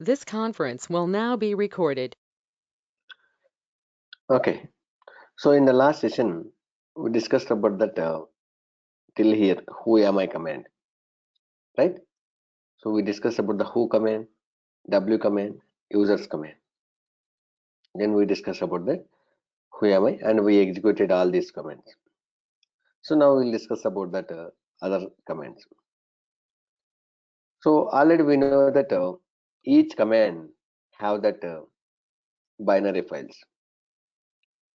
This conference will now be recorded. Okay, so in the last session, we discussed about that till here, who am I command, right? So we discussed about the who command, w command, users command. Then we discussed about the who am I, and we executed all these commands. So now we'll discuss about that other commands. So already we know that each command have that binary files,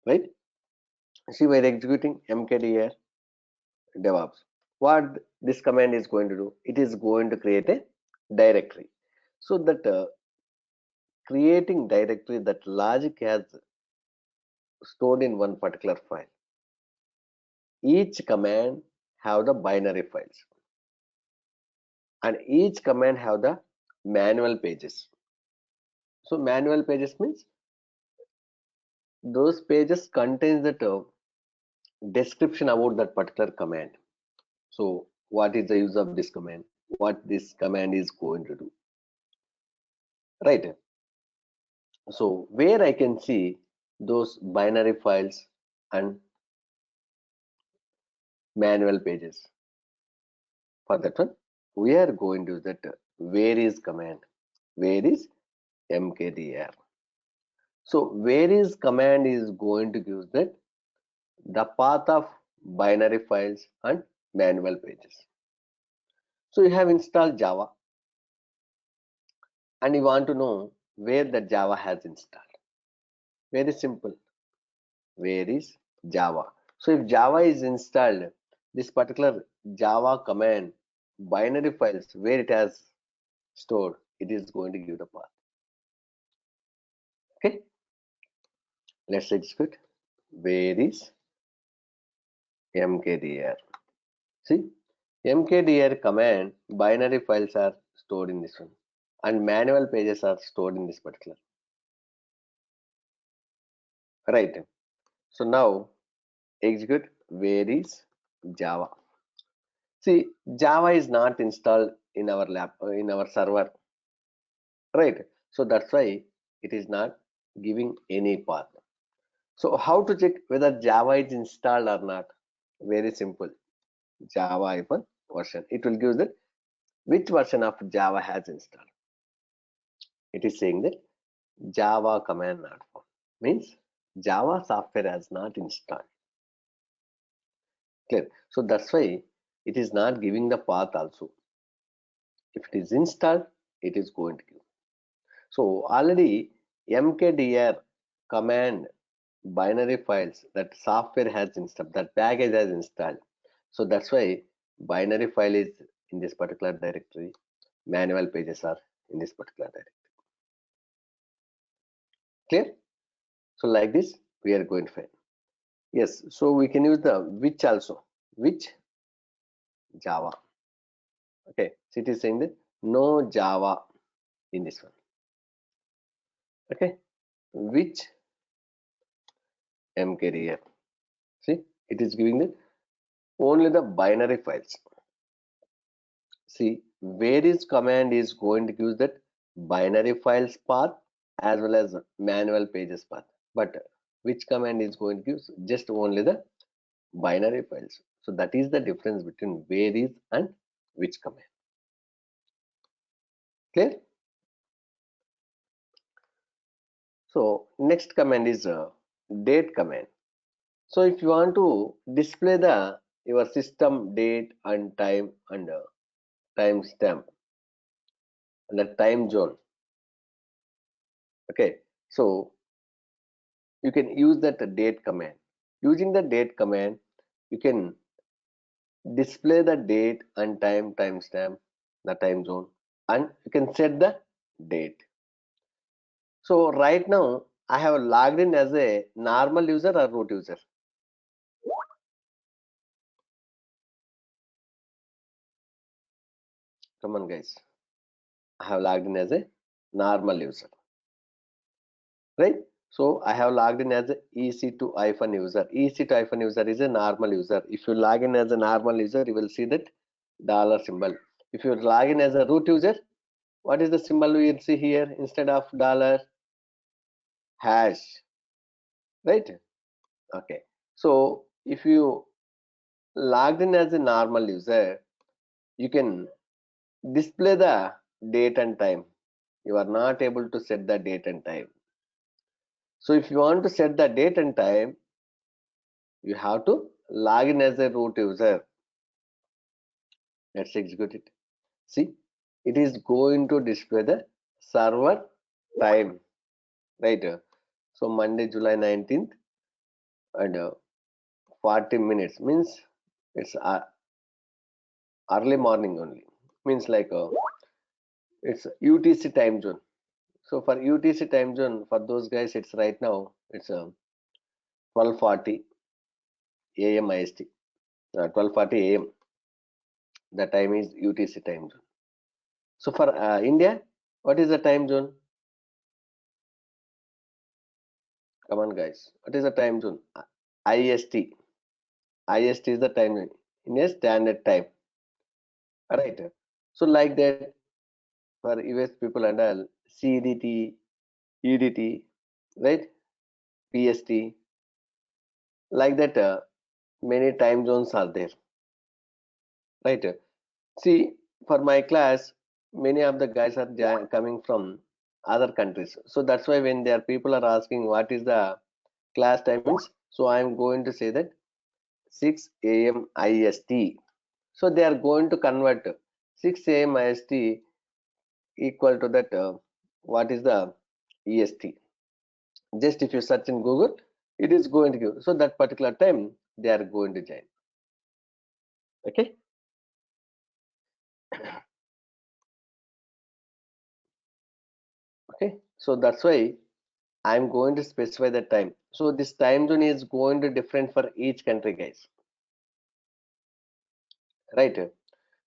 right? See, we're executing mkdir DevOps. What this command is going to do? It is going to create a directory. So that creating directory, that logic has stored in one particular file. Each command have the binary files, and each command have the manual pages. So manual pages means those pages contains the description about that particular command. So what is the use of this command? What this command is going to do, right? So where I can see those binary files and manual pages. For that one, we are going to use that where is command. Where is mkdir. So where is command is going to give that the path of binary files and manual pages. So you have installed Java and you want to know where the Java has installed. Very simple. Where is Java? So if Java is installed, this particular Java command binary files where it has stored, it is going to give the path. Okay, let's execute. Where is mkdir? See, mkdir command binary files are stored in this one, and manual pages are stored in this particular. Right. So now execute where is Java. See, Java is not installed in our lab in our server, right? So that's why it is not giving any path. So how to check whether Java is installed or not? Very simple. Java version. It will give that which version of Java has installed. It is saying that Java command not found. Means Java software has not installed. Clear. So that's why it is not giving the path also. If it is installed, it is going to give. So already mkdir command binary files that software has installed, that package has installed. So that's why binary file is in this particular directory, manual pages are in this particular directory. Clear? So like this, we are going to find. Yes, so we can use the which also. Which Java. Okay, so it is saying that no Java in this one. Okay, which mkdir. See, it is giving the only the binary files. See, where is command is going to use that binary files path as well as manual pages path. But which command is going to use just only the binary files. So that is the difference between where is and which command. Clear? So next command is date command. So if you want to display the your system date and time and time stamp and the time zone. Okay, so you can use that date command. Using the date command, you can display the date and time timestamp, the time zone, and you can set the date. So right now I have logged in as a normal user or root user. Come on guys, I have logged in as a normal user, right? So I have logged in as a EC2 user. EC2 user is a normal user. If you log in as a normal user, you will see that dollar symbol. If you log in as a root user, What is the symbol we see here instead of dollar? Hash, right? Okay. So if you logged in as a normal user, you can display the date and time. You are not able to set the date and time. So if you want to set the date and time, you have to log in as a root user. Let's execute it. See, it is going to display the server time, right? So Monday, July 19th and 40 minutes means it's early morning only. Means like it's UTC time zone. So for UTC time zone, for those guys, it's right now, it's 12:40 a.m. IST. 12:40 a.m. The time is UTC time zone. So for India, what is the time zone? Come on, guys. What is the time zone? IST. IST is the time zone. India standard time. Right. So like that, for US people and all, CDT, EDT, right? PST, like that, many time zones are there, right? See, for my class, many of the guys are coming from other countries. So that's why when their people are asking what is the class timings, so I am going to say that 6 a.m. IST. So they are going to convert 6 a.m. IST equal to that what is the EST. Just if you search in Google, it is going to give. So that particular time they are going to join. Okay. Okay. So that's why I'm going to specify the time. So this time zone is going to different for each country, guys. Right.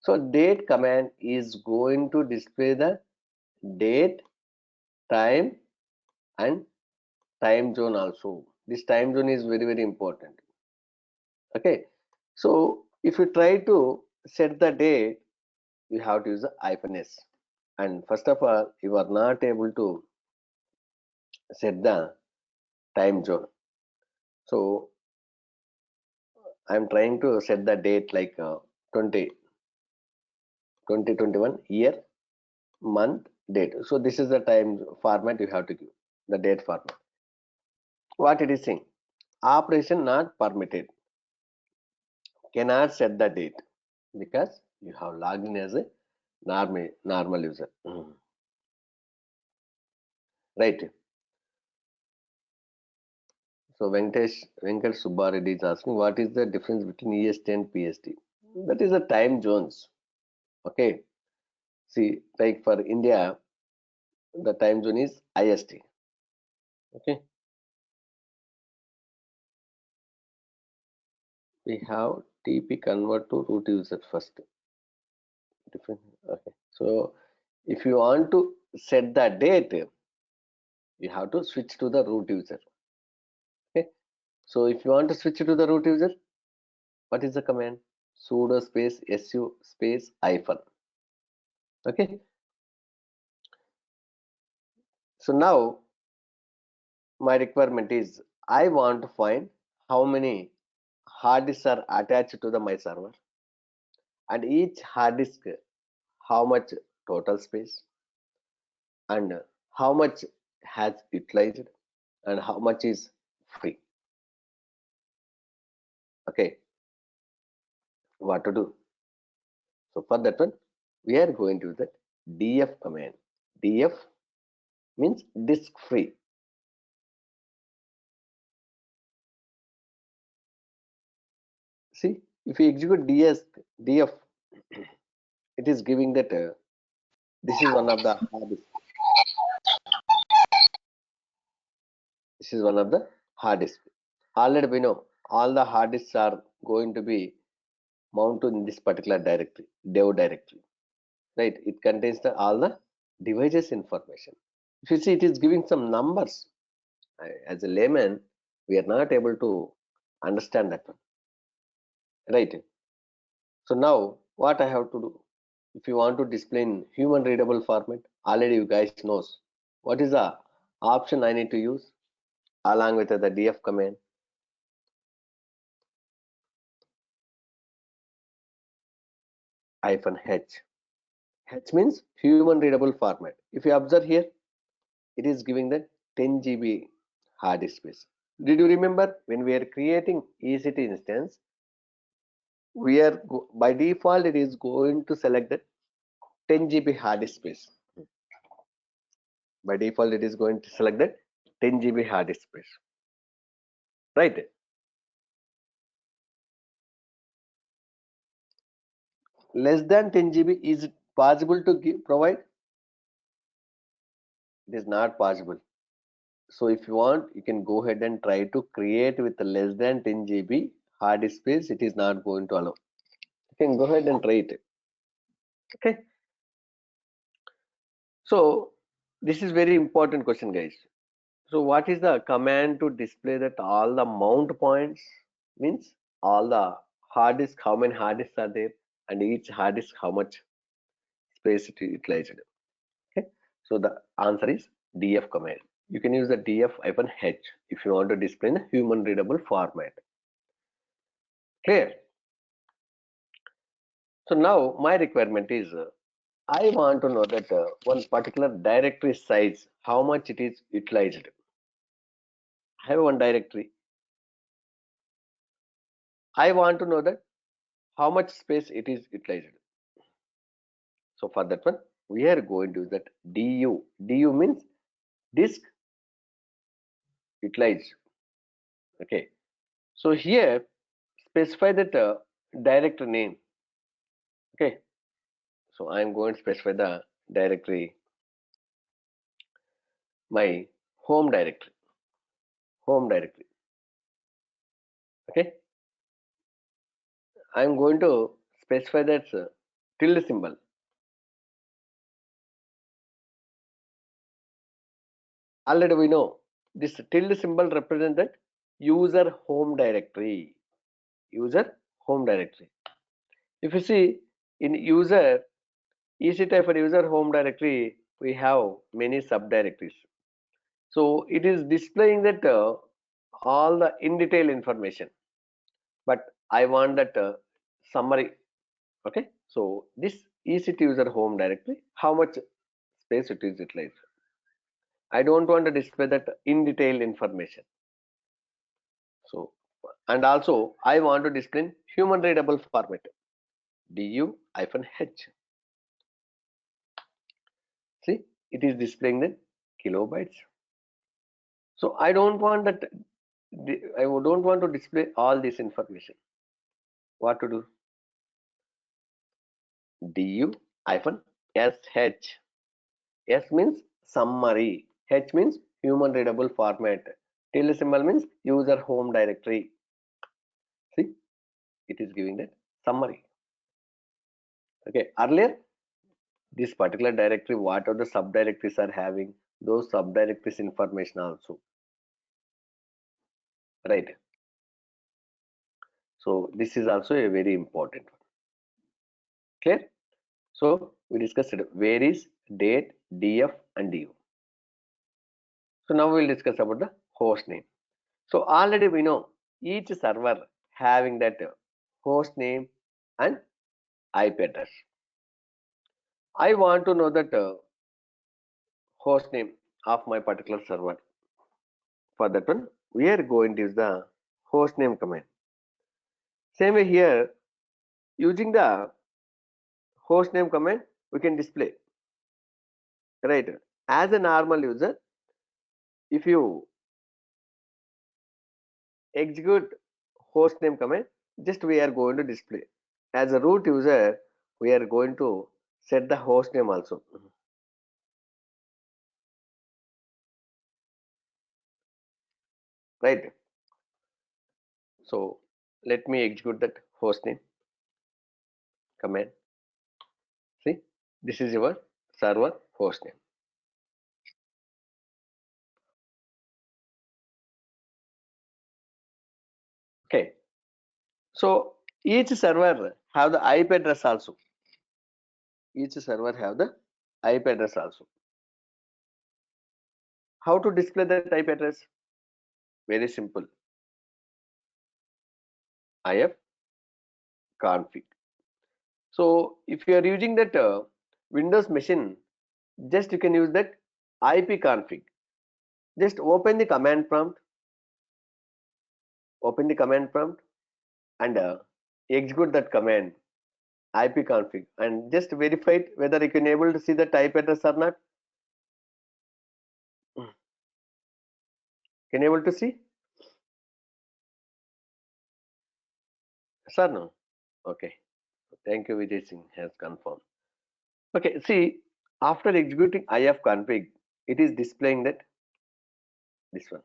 So date command is going to display the date, time, and time zone also. This time zone is very, very important. Okay. So if you try to set the date, you have to use the hyphen s. And first of all, you are not able to set the time zone. So I'm trying to set the date like 2021 year, month, date. So this is the time format you have to give, the date format. What it is saying? Operation not permitted. Cannot set the date because you have logged in as a normal user. Right. So Venkat Subbareddy is asking what is the difference between EST and PST? That is the time zones. Okay. See, like for India, the time zone is IST. Okay. We have TP convert to root user first. Different. Okay. So if you want to set the date, you have to switch to the root user. Okay. So if you want to switch to the root user, what is the command? Sudo space su space hyphen. Okay. So now my requirement is I want to find how many hard disks are attached to the my server, and each hard disk how much total space and how much has utilized and how much is free. Okay, what to do? So for that one, we are going to use that df command. Df means disk free. See, if we execute df, it is giving that this is one of the hard disk. This is one of the hard disk. Already we know all the hard disks are going to be mounted in this particular directory, dev directory. Right? It contains all the devices information. If you see, it is giving some numbers. As a layman, we are not able to understand that one. Right? So now what I have to do? If you want to display in human readable format, Already you guys knows what is the option I need to use along with the df command. Hyphen h. H means human readable format. If you observe here, it is giving the 10 GB hard disk space. Did you remember when we are creating EC2 instance, we are by default it is going to select the 10 GB hard disk space. By default it is going to select the 10 GB hard disk space, right? Less than 10 GB, is it possible to provide? It is not possible. So if you want, you can go ahead and try to create with less than 10 GB hard disk space. It is not going to allow. You can go ahead and try it. Okay. So this is very important question, guys. So what is the command to display that all the mount points? Means all the hard disk, how many hard disks are there, and each hard disk how much space it utilized. Okay. So the answer is df command. You can use the df-h if you want to display in a human readable format. Clear? So now my requirement is I want to know that one particular directory size, how much it is utilized. I have one directory. I want to know that how much space it is utilized. So for that one, we are going to use that du. Du means disk utilized. Okay. So here specify that directory name. Okay. So I am going to specify the directory, my home directory. Home directory. Okay. I am going to specify that tilde symbol. Already we know this tilde symbol represents that user home directory. User home directory. If you see in user EC2 for user home directory, we have many subdirectories. So it is displaying that all the in detail information, but I want that summary. Okay, so this EC2 user home directory, how much space it is utilized. I don't want to display that in detail information. So, and also I want to display in human readable format, du-h. See, it is displaying the kilobytes. So I don't want that. I don't want to display all this information. What to do? du-sh. S means summary. H means human readable format. Tilde symbol means user home directory. See, it is giving that summary. Okay, earlier this particular directory, what are the subdirectories are having, those subdirectories information also, right? So this is also a very important one. Clear? So we discussed where is, date, df and du. So now we'll discuss about the host name. So already we know each server having that host name and IP address. I want to know that host name of my particular server. For that one, we are going to use the host name command. Same way here, using the host name command, we can display, right? As a normal user, if you execute host name command, just we are going to display. As a root user, we are going to set the host name also, right? So let me execute that host name command. See, this is your server host name. Okay. So each server have the IP address also. Each server have the IP address also. How to display that IP address? Very simple. IF config. So if you are using that Windows machine, just you can use that IP config. Just open the command prompt, and execute that command IP config, and just verify it whether you can able to see the IP address or not. Can you able to see? Sir, no. Okay. Thank you, Vijay Singh has confirmed. Okay, see, after executing IF config, it is displaying that this one,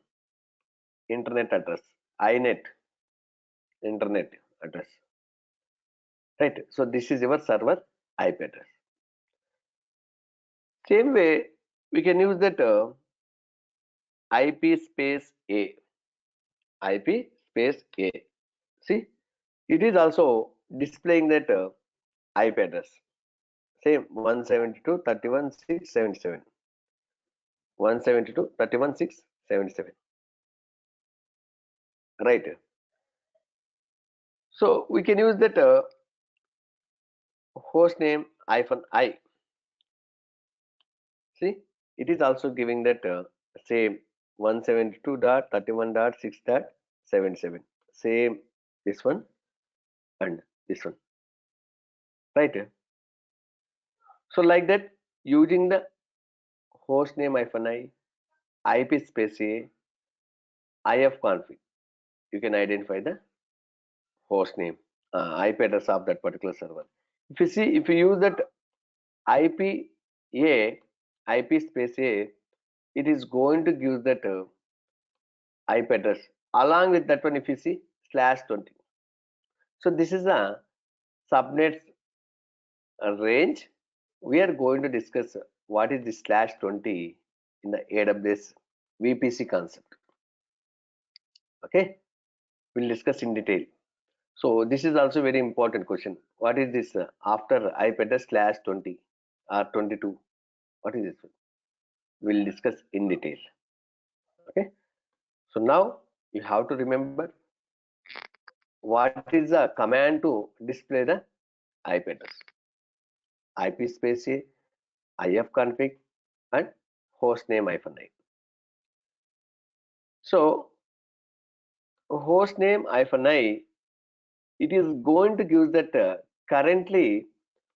internet address, inet internet address, right? So this is your server IP address. Same way, we can use that IP space A, IP space A. See, it is also displaying that IP address. Same 172.31.677. 172.31.677. Right. So we can use that host name hyphen I. See, it is also giving that same 172.31.6.77. Same this one and this one. Right. So like that, using the host name hyphen I, IP space A, IF config, you can identify the host name, IP address of that particular server. If you see, if you use that IP A, IP space A, it is going to give that IP address. Along with that one, if you see /20. So this is a subnet range. We are going to discuss what is the /20 in the AWS VPC concept. Okay, we'll discuss in detail. So this is also very important question. What is this after IP address /20 or 22? What is this? We'll discuss in detail. Okay. So now you have to remember what is the command to display the IP address. IP space A, IF config, and host name hyphen I. So host name hyphen I, it is going to give that currently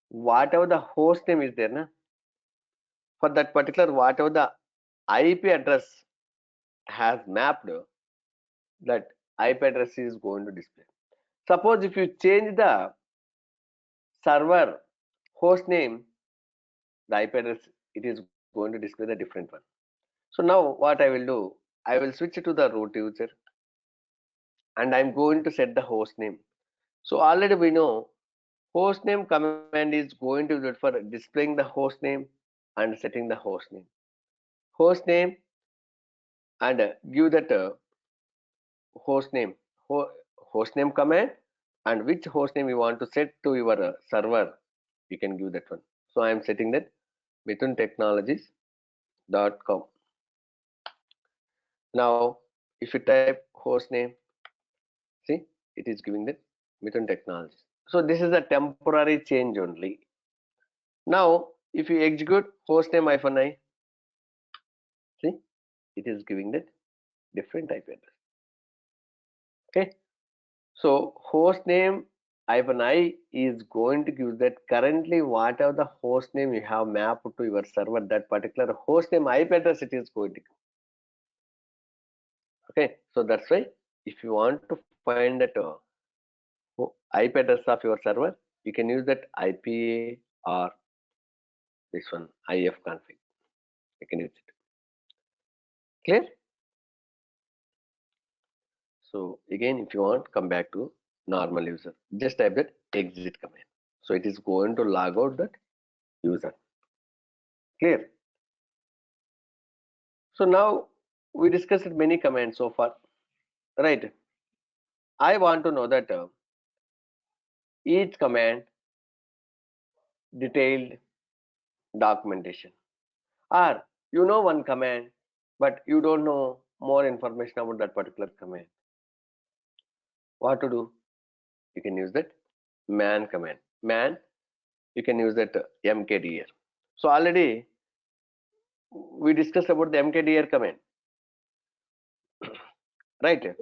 whatever the host name is there, na, for that particular whatever the IP address has mapped, that IP address is going to display. Suppose if you change the server host name, the IP address, it is going to display the different one. So now what I will do, I will switch to the root user and I'm going to set the host name. So already we know host name command is going to be good for displaying the host name and setting the host name. Host name and give that host name, host name command, and which host name you want to set to your server, you can give that one. So I am setting that mithuntechnologies.com. Now if you type host name, see, it is giving that Mithun Technologies. So this is a temporary change only. Now if you execute host name hyphen I, see, it is giving that different IP address. Okay. So host name hyphen I is going to give that currently whatever the host name you have mapped to your server, that particular host name IP address it is going to give. Okay. So that's why if you want to find that IP address of your server, you can use that IPA or this one IF config. You can use it. Clear? So again, if you want, come back to normal user. Just type that exit command. So it is going to log out that user. Clear? So now we discussed many commands so far, right? I want to know that each command detailed documentation. Or you know one command, but you don't know more information about that particular command. What to do? You can use that man command. Man, you can use that mkdir. So already we discussed about the mkdir command, right?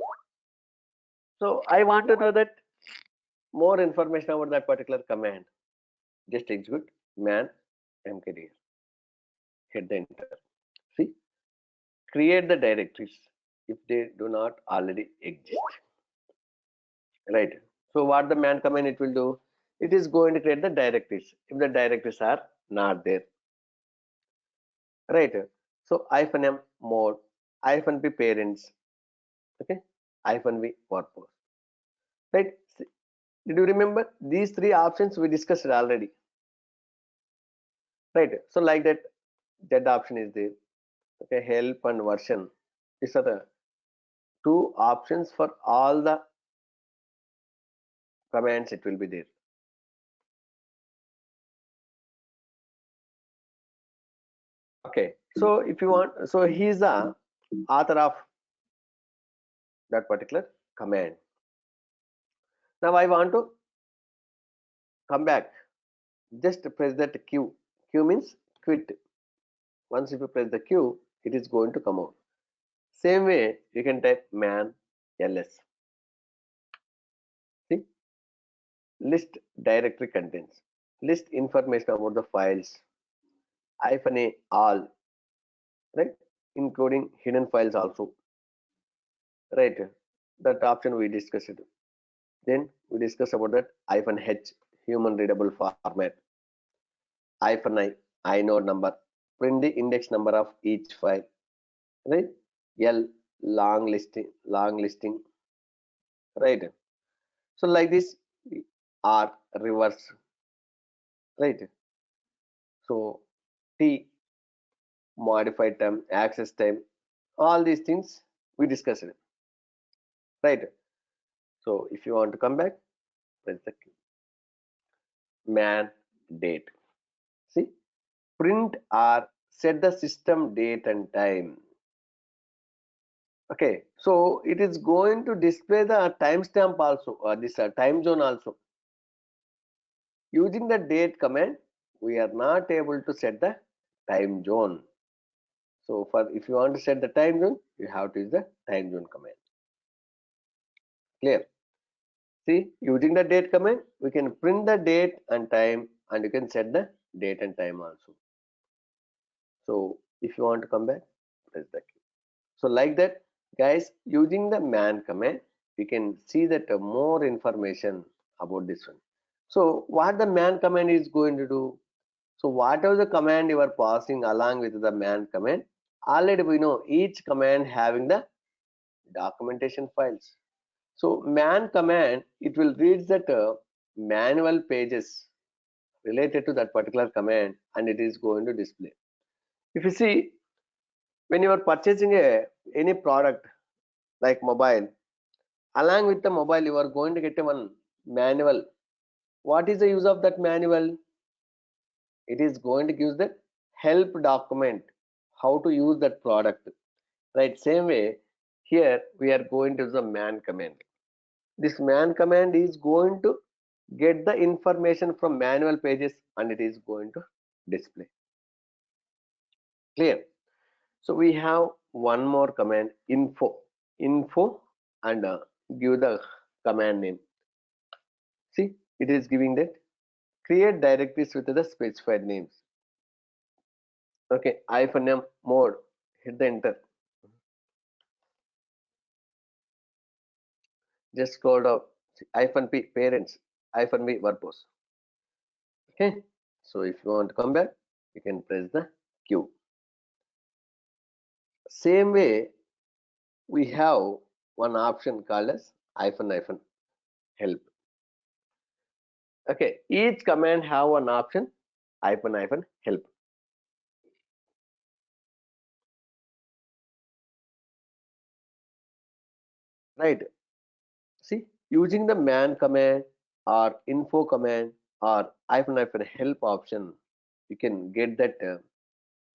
So I want to know that more information about that particular command. Just execute man mkdir. Hit the enter. See, create the directories if they do not already exist, right? So what the man command it will do? It is going to create the directories if the directories are not there, right? So hyphen m more, hyphen p parents, okay, hyphen v purpose, right? Did you remember these three options we discussed already, right? So like that, that option is there. Okay, help and version, these are the two options for all the commands it will be there. Okay, so if you want, so he is the author of that particular command. Now I want to come back. Just press that Q. Q means quit. Once if you press the Q, it is going to come out. Same way, you can type man ls. See, list directory contents. List information about the files. Hyphen a all, right? Including hidden files also, right? That option we discussed. Then we discuss about that hyphen h, human readable format. Hyphen I, inode number. Print the index number of each file, right? L, long listing, right? So like this, R, reverse, right? So T, modified time, access time, all these things we discussed, right? So if you want to come back, press the key. Man date. See, print or set the system date and time. Okay, so it is going to display the timestamp also, or this time zone also. Using the date command, we are not able to set the time zone. So for if you want to set the time zone, you have to use the time zone command. Clear? See, using the date command, we can print the date and time, and you can set the date and time also. So if you want to come back, press the key. So like that, guys, using the man command, we can see that more information about this one. So what the man command is going to do? So whatever the command you are passing along with the man command, already we know each command having the documentation files. So man command, it will read that manual pages related to that particular command, and it is going to display. If you see, when you are purchasing any product like mobile, along with the mobile you are going to get one manual. What is the use of that manual? It is going to give the help document how to use that product, right? Same way here we are going to use the man command. This man command is going to get the information from manual pages, and it is going to display. Clear? So we have one more command, info, and give the command name. See, it is giving that create directories with the specified names. Okay, hyphen m mode, hit the enter. Just scroll down. Hyphen p parents, hyphen v purpose. Okay, so if you want to come back, you can press the Q. Same way, we have one option called as hyphen help. Okay, each command have one option hyphen help. Right? See, using the man command or info command or hyphen help option, you can get that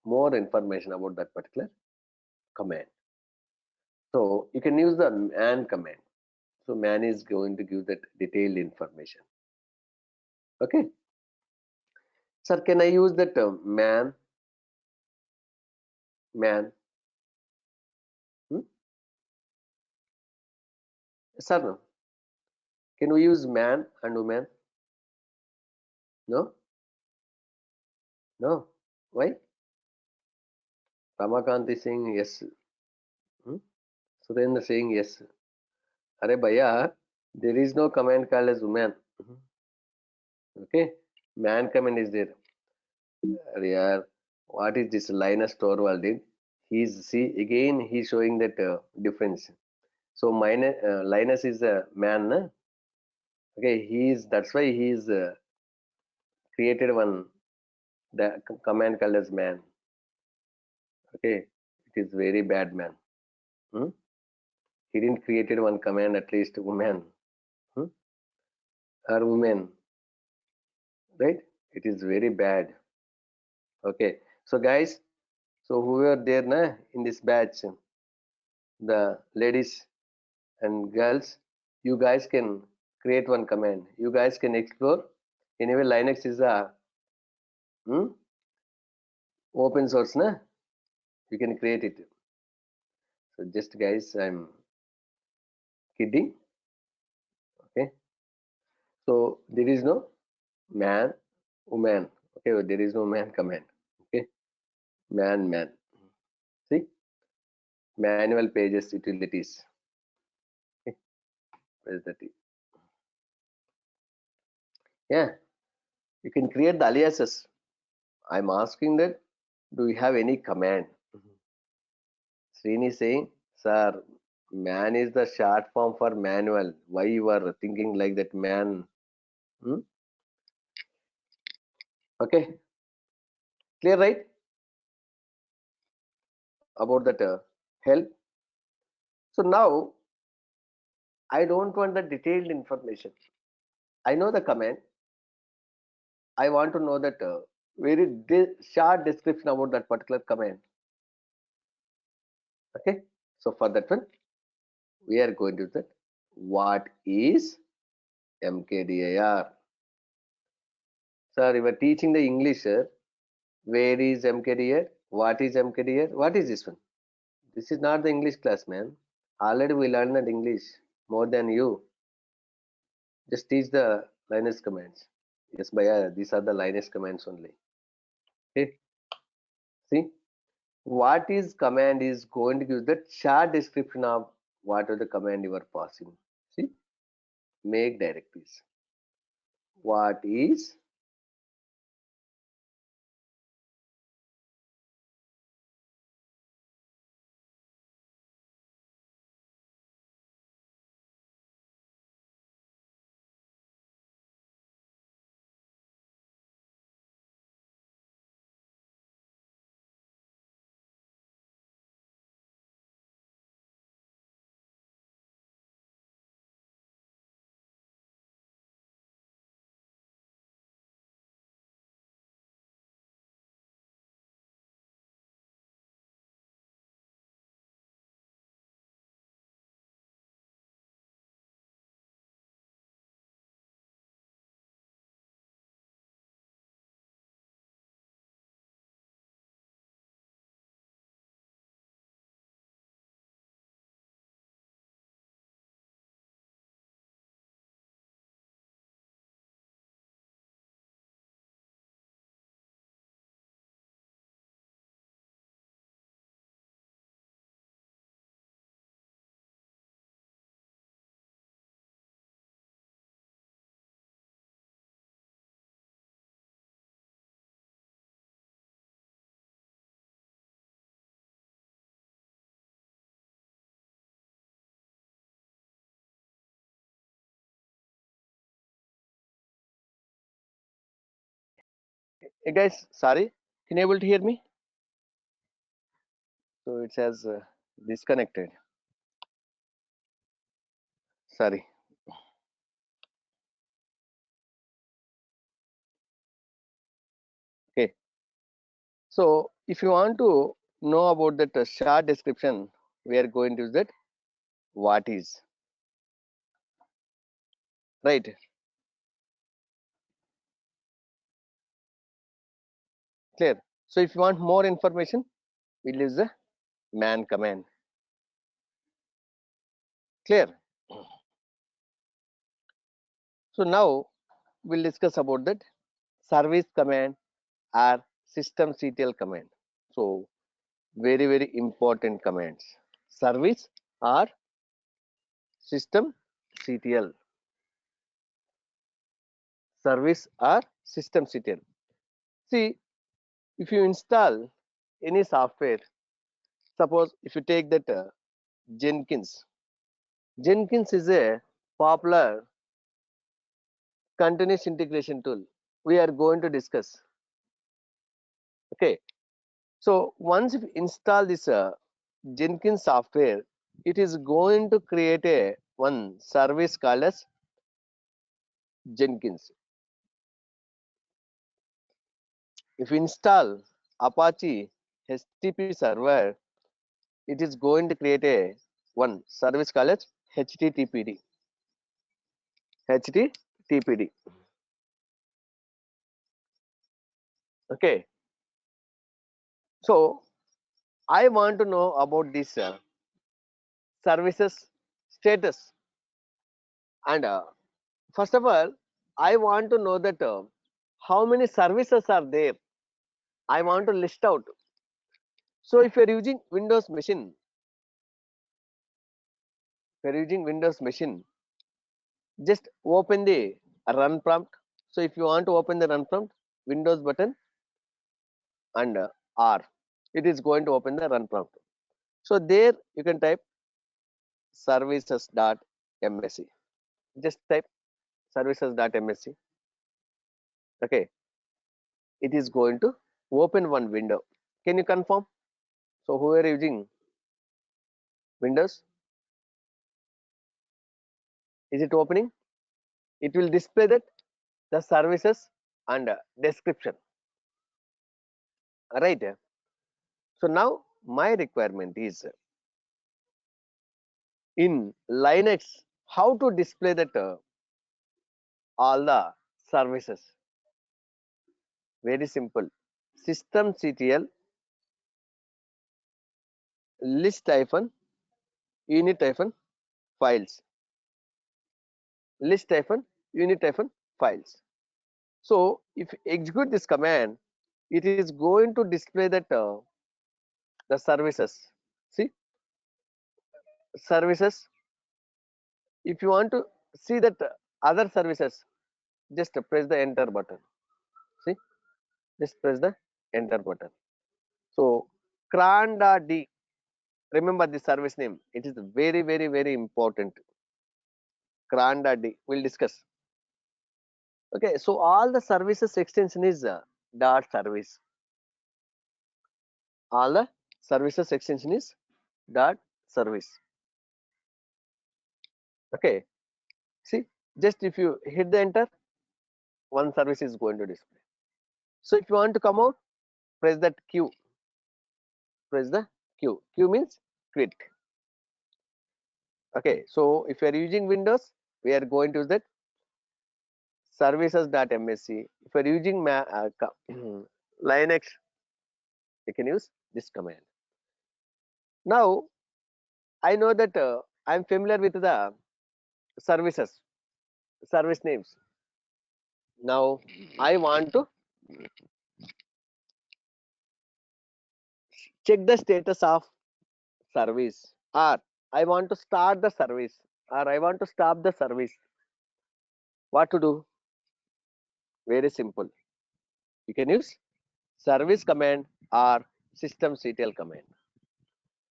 more information about that particular command. So you can use the man command. So man is going to give that detailed information. Okay, sir, can I use that man? Hmm? Sir, no. Can we use man and woman? No, no. Why? Ramakant is saying yes. Hmm? Surendra saying yes. Arey bhaiya, there is no command called as woman. Okay, man command is there. Arey yaar, what is this Linus Torvald did? He's see again he's showing that difference. So Linus is a man, na? Okay, he's that's why he's created one the command called as man. Okay, it is very bad man. Hmm? He didn't created one command at least woman, hmm? Or women, right? It is very bad. Okay, so guys, so whoever there na in this batch, the ladies and girls, you guys can create one command. You guys can explore. Anyway, Linux is a hmm, open source, na? You can create it. So just guys, I'm kidding. Okay, so there is no man, woman. Okay, there is no man command. Okay, man. See, manual pages utilities. Okay, where is that? Yeah, you can create the aliases. I'm asking that. Do you have any command? Srini is saying, sir, man is the short form for manual. Why you are thinking like that, man? Hmm? Okay, clear, right? About that help. So now I don't want the detailed information. I know the command. I want to know that very short description about that particular command. Okay. So for that one, we are going to that. What is MKDIR? Sir, you were teaching the English, sir. Where is MKDIR? What is MKDIR? What is this one? This is not the English class, man. Already we learned that English more than you. Just teach the Linux commands. Yes, Bhaiya, these are the Linux commands only. Okay. See, what is command is going to give the short description of what are the command you are passing. See, make directives. What is hey guys? Sorry, can you able to hear me? So it says disconnected. Sorry. Okay. So if you want to know about that short description, we are going to use that what is, right? Clear. So if you want more information, we'll use the man command. Clear. So now we'll discuss about that service command or systemctl command. So very important commands. Service or systemctl. Service or systemctl. See, if you install any software, suppose if you take that Jenkins. Jenkins is a popular continuous integration tool. We are going to discuss. Okay. So once you install this Jenkins software, it is going to create a one service called as Jenkins. If you install Apache HTTP server, it is going to create a one service called as HTTPD. HTTPD. Okay. So I want to know about this services status, and first of all, I want to know that how many services are there. I want to list out. So if you're using Windows machine, just open the run prompt. So if you want to open the run prompt, Windows button and R, it is going to open the run prompt. So there you can type services.msc. Just type services.msc. Okay, it is going to open one window. Can you confirm? So who are using Windows? Is it opening? It will display that the services and description. Right. So now my requirement is in Linux how to display that all the services. Very simple. Systemctl list hyphen unit hyphen files. List hyphen unit hyphen files. So if you execute this command, it is going to display that the services. See, services. If you want to see that other services, just press the enter button. See, just press the enter button. So cran.d, remember the service name. It is very important. Cran.d, we'll discuss. Okay, so all the services extension is dot service. All the services extension is dot service. Okay, see, just if you hit the enter, one service is going to display. So if you want to come out, press that Q. Press the Q. Q means quit. Okay, so if you are using Windows, we are going to use that services.msc. If you are using Linux, you can use this command. Now I know that I am familiar with the services, service names. Now I want to check the status of service, or I want to start the service, or I want to stop the service. What to do? Very simple. You can use service command or systemctl command.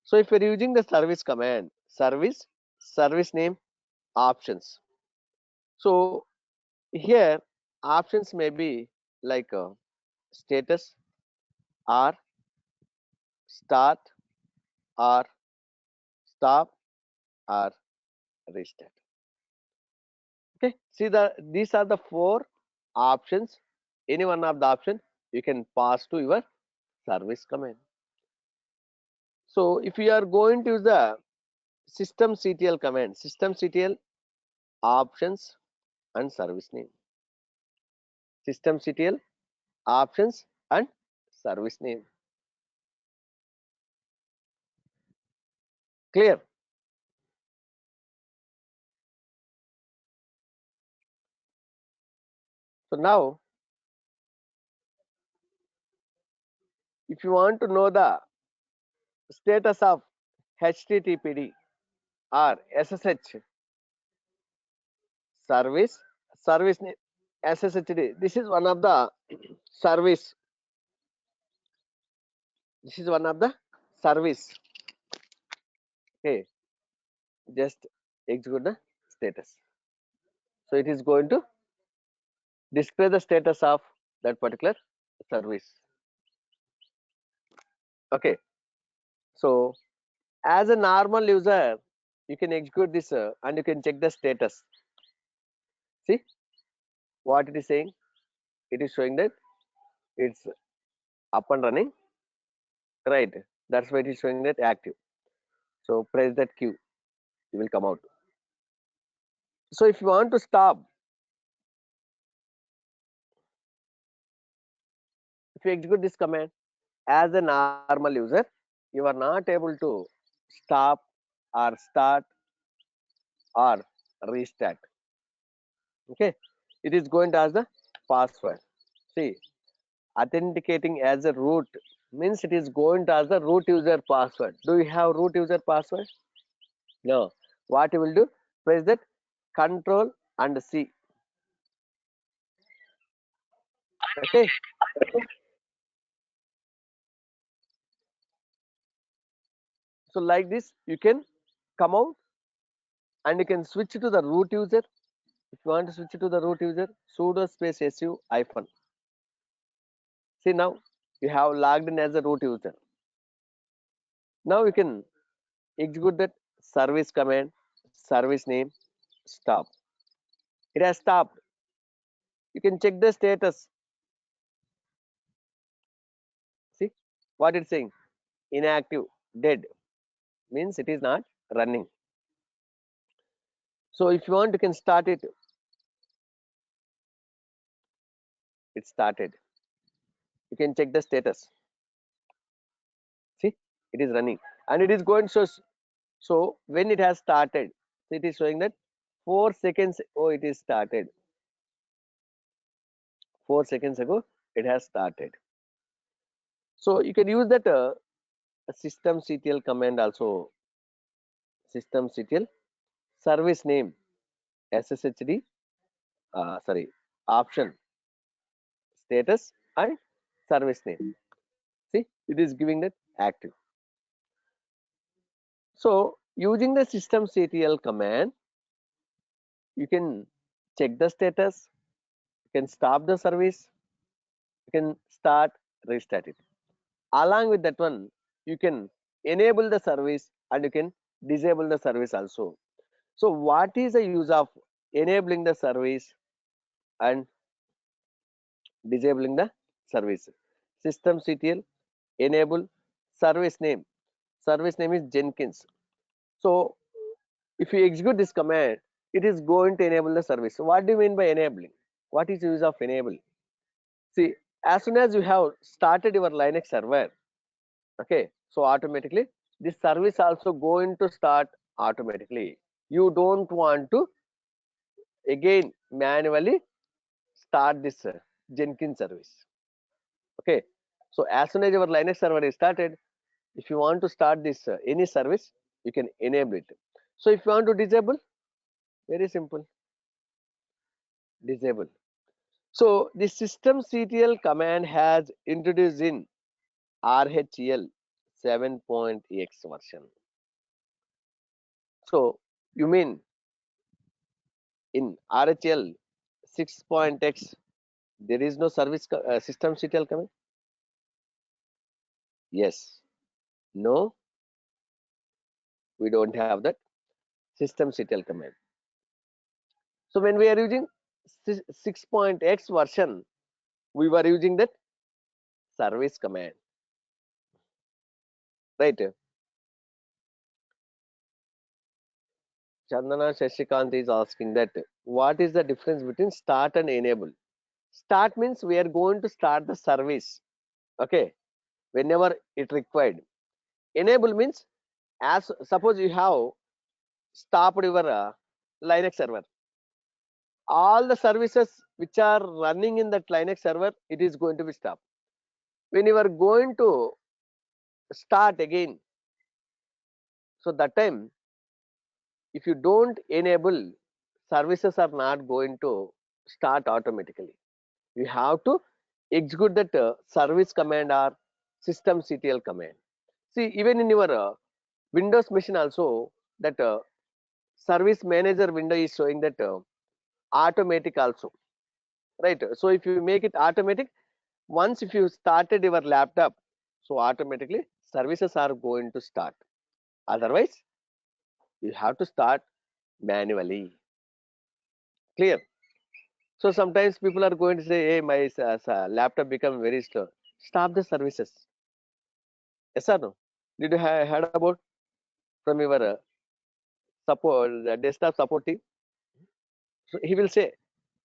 So if you're using the service command, service name, options. So here options may be like status or start or stop or restart. Okay, see these are the four options. Any one of the option you can pass to your service command. So if you are going to use the systemctl command, systemctl options and service name, systemctl options and service name. Clear? So now if you want to know the status of HTTPD or SSH service name, SSHD, this is one of the service, this is one of the service. Okay, just execute the status. So it is going to display the status of that particular service. Okay, so as a normal user, you can execute this and you can check the status. See what it is saying? It is showing that it's up and running, right? That's why it is showing that active. So press that Q, it will come out. So if you want to stop, if you execute this command as a normal user, you are not able to stop or start or restart. Okay, it is going to ask the password. See, authenticating as a root means it is going to ask the root user password. Do you have root user password? No. What you will do? Press that Control and C. Okay. So like this, you can come out and you can switch to the root user. If you want to switch to the root user, sudo space su hyphen. See now you have logged in as a root user. Now you can execute that service command, service name, stop. It has stopped. You can check the status. See what it's saying? Inactive, dead means it is not running. So if you want, you can start it. It started. You can check the status. See, it is running and it is going so. So when it has started, it is showing that 4 seconds. Oh, it is started. 4 seconds ago, it has started. So you can use that systemctl command also. Systemctl service name SSHD. Sorry, option status and service name. See, it is giving that active. So using the systemctl command, you can check the status, you can stop the service, you can start, restart it. Along with that one, you can enable the service and you can disable the service also. So what is the use of enabling the service and disabling the service? Systemctl enable service name. Service name is Jenkins. So if you execute this command, it is going to enable the service. So what do you mean by enabling? What is the use of enable? See, as soon as you have started your Linux server, okay, so automatically this service also going to start automatically. You don't want to again manually start this Jenkins service. Okay, so as soon as your Linux server is started, if you want to start this any service, you can enable it. So if you want to disable, very simple, disable. So the systemctl command has introduced in RHEL 7.x version. So you mean in RHEL 6.x there is no service systemctl command? Yes. No, we don't have that systemctl command. So when we are using 6.x version, we were using that service command. right? Chandana Shashikant is asking that what is the difference between start and enable? Start means we are going to start the service, okay, whenever it required. Enable means as suppose you have stopped your Linux server, all the services which are running in that Linux server, it is going to be stopped. When you are going to start again, so that time if you don't enable, services are not going to start automatically. You have to execute that service command or systemctl command. See, even in your Windows machine also, that service manager window is showing that automatic also, right? So if you make it automatic, once if you started your laptop, so automatically services are going to start. Otherwise you have to start manually. Clear? So sometimes people are going to say, hey, my laptop become very slow. Stop the services. Yes or no? Did you have heard about from your support desktop support team? So he will say,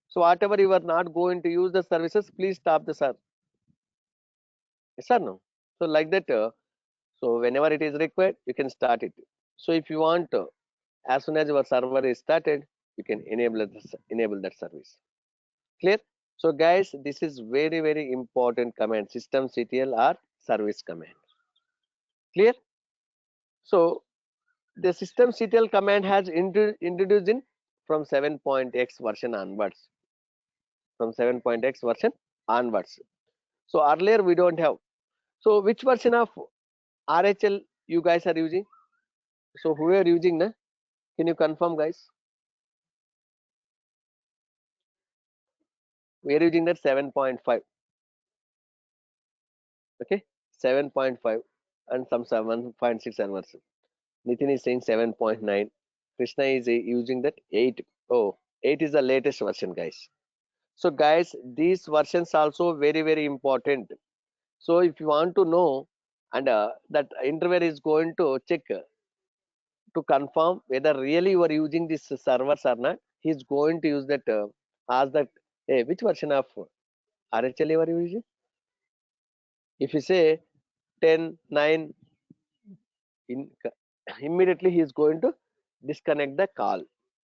so whatever you are not going to use the services, please stop the server. Yes or no? So like that, so whenever it is required, you can start it. So if you want, as soon as your server is started, you can enable that service. Clear? So guys, this is very important command, systemctl or service command. Clear? So the systemctl command has introduced in from 7.x version onwards. From 7.x version onwards. So earlier we don't have. So which version of RHL you guys are using? So who are using na? Can you confirm, guys? We are using that 7.5. Okay, 7.5 and some 7.6 servers. Nitin is saying 7.9. Krishna is using that 8. Oh, 8 is the latest version, guys. So guys, these versions also very important. So if you want to know, and that interviewer is going to check to confirm whether really you are using this servers or not, he's going to use that ask that, hey, which version of RHL you are using? If you say 10, 9, in, immediately he is going to disconnect the call.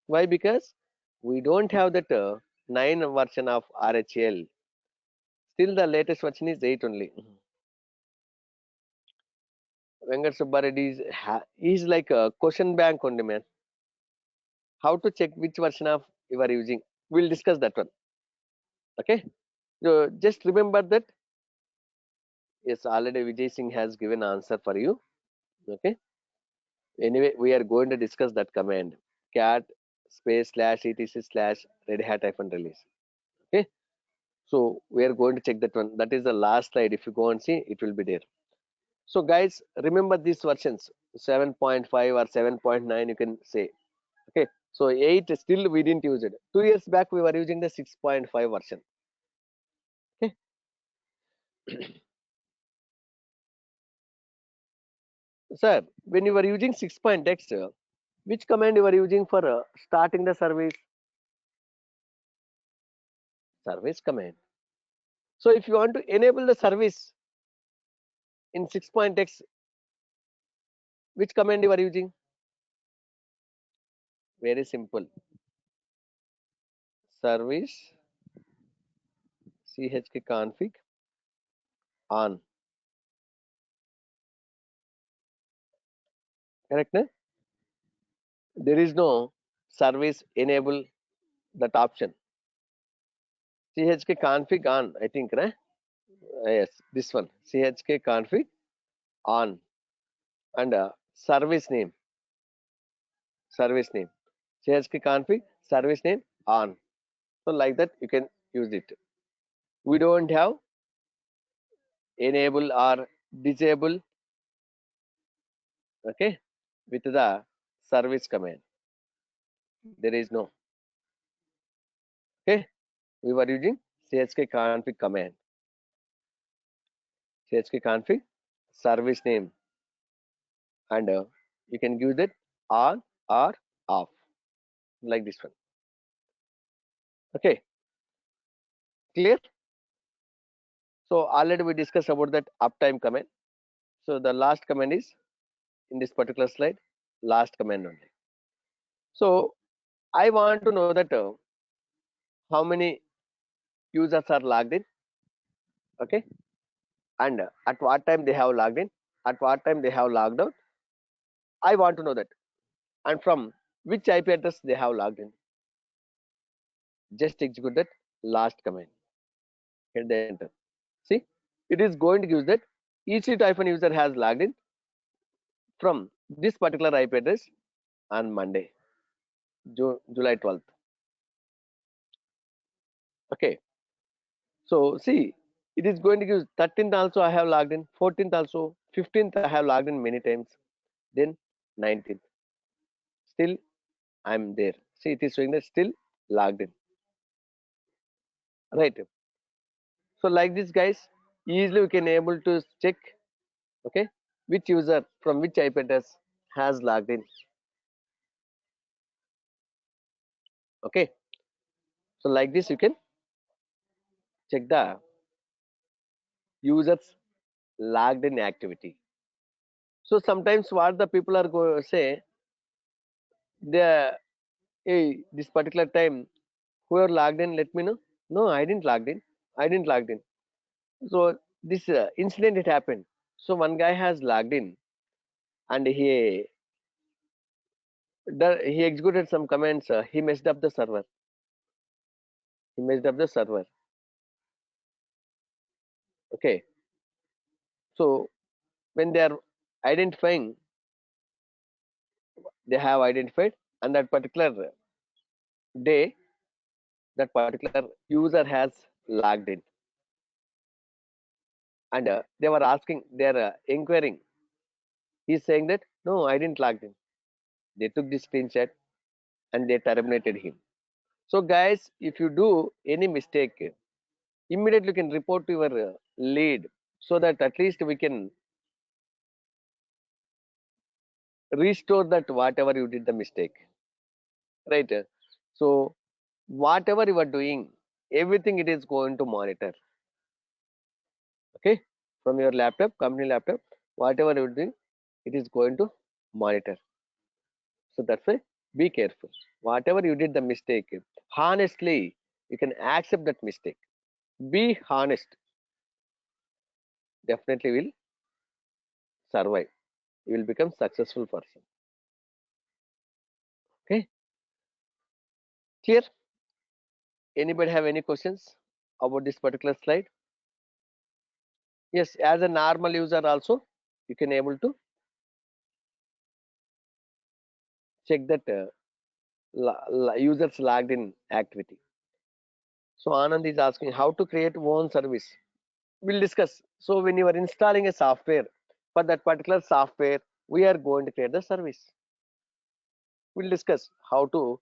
Why? Because we don't have that 9 version of RHL. Still the latest version is 8 only. Venkat Subbareddy is like a question bank only, man. How to check which version of you are using? We'll discuss that one. Okay. So just remember that. Yes, already Vijay Singh has given answer for you. Okay. Anyway, we are going to discuss that command. Cat space slash etc slash red hat hyphen release. Okay. So we are going to check that one. That is the last slide. If you go and see, it will be there. So guys, remember these versions 7.5 or 7.9. You can say. Okay. So 8 still we didn't use it. 2 years back we were using the 6.5 version. Okay. Sir, when you were using 6.x, which command you were using for starting the service? Service command. So if you want to enable the service in 6.x, which command you are using? Very simple. Service chkconfig on. Correct? Na? There is no service enable that option. Chkconfig on, I think, right? Yes, this one. Chkconfig on and service name. Service name. Chkconfig service name on. So like that you can use it. We don't have enable or disable, okay, with the service command. There is no. Okay, we were using chkconfig command. Chkconfig service name. and you can give that on or off like this one. Okay, clear? So already we discussed about that uptime command. So the last command is in this particular slide, last command only. So I want to know that how many users are logged in, okay, and at what time they have logged in, at what time they have logged out. I want to know that, and from which IP address they have logged in. Just execute that last command. Hit the enter. See, it is going to use that each user has logged in from this particular IP address on Monday, July 12th. Okay, so see, it is going to use 13th also I have logged in, 14th also, 15th I have logged in many times, then 19th. Still I'm there. See, it is showing that still logged in. Right. So like this, guys, easily we can able to check, okay, which user from which IP address has logged in. Okay. So like this, you can check the users logged in activity. So sometimes what the people are going to say, the hey, this particular time whoever logged in, let me know. No, I didn't logged in. I didn't logged in. So this incident it happened. So one guy has logged in and he executed some commands. He messed up the server. He messed up the server. Okay. So when they are identifying, they have identified, and that particular day, that particular user has logged in, and they were asking, they're inquiring. He's saying that no, I didn't log in. They took this screenshot and they terminated him. So guys, if you do any mistake, immediately you can report to your lead so that at least we can restore that whatever you did the mistake, right? So whatever you are doing, everything it is going to monitor, okay, from your laptop, company laptop, whatever you're doing, it is going to monitor. So that's why be careful. Whatever you did the mistake, honestly, you can accept that mistake. Be honest, definitely will survive. You will become successful person. Okay, clear? Anybody have any questions about this particular slide? Yes, as a normal user also, you can able to check that users logged in activity. So Anand is asking how to create own service. We'll discuss. So when you are installing a software, for that particular software, we are going to create the service. We'll discuss how to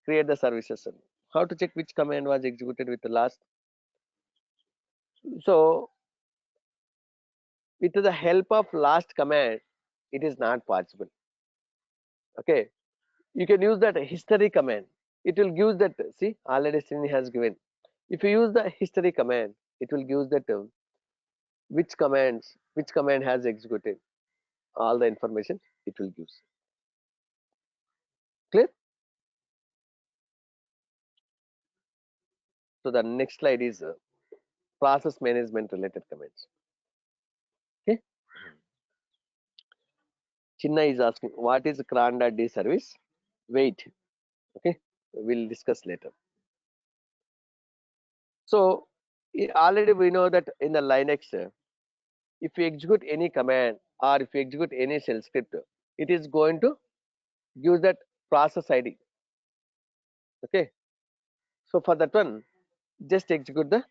create the services, how to check which command was executed with the last. So with the help of last command, it is not possible. Okay, you can use that history command. It will give that. See, already Srini has given. If you use the history command, it will give that which command has executed, all the information it will give. Clear? So the next slide is process management related commands. Okay. Chinna is asking what is cron.d service? Wait. Okay. We'll discuss later. So already we know that in the Linux, if you execute any command or if you execute any shell script, it is going to give that process ID. Okay. So for that one, just execute the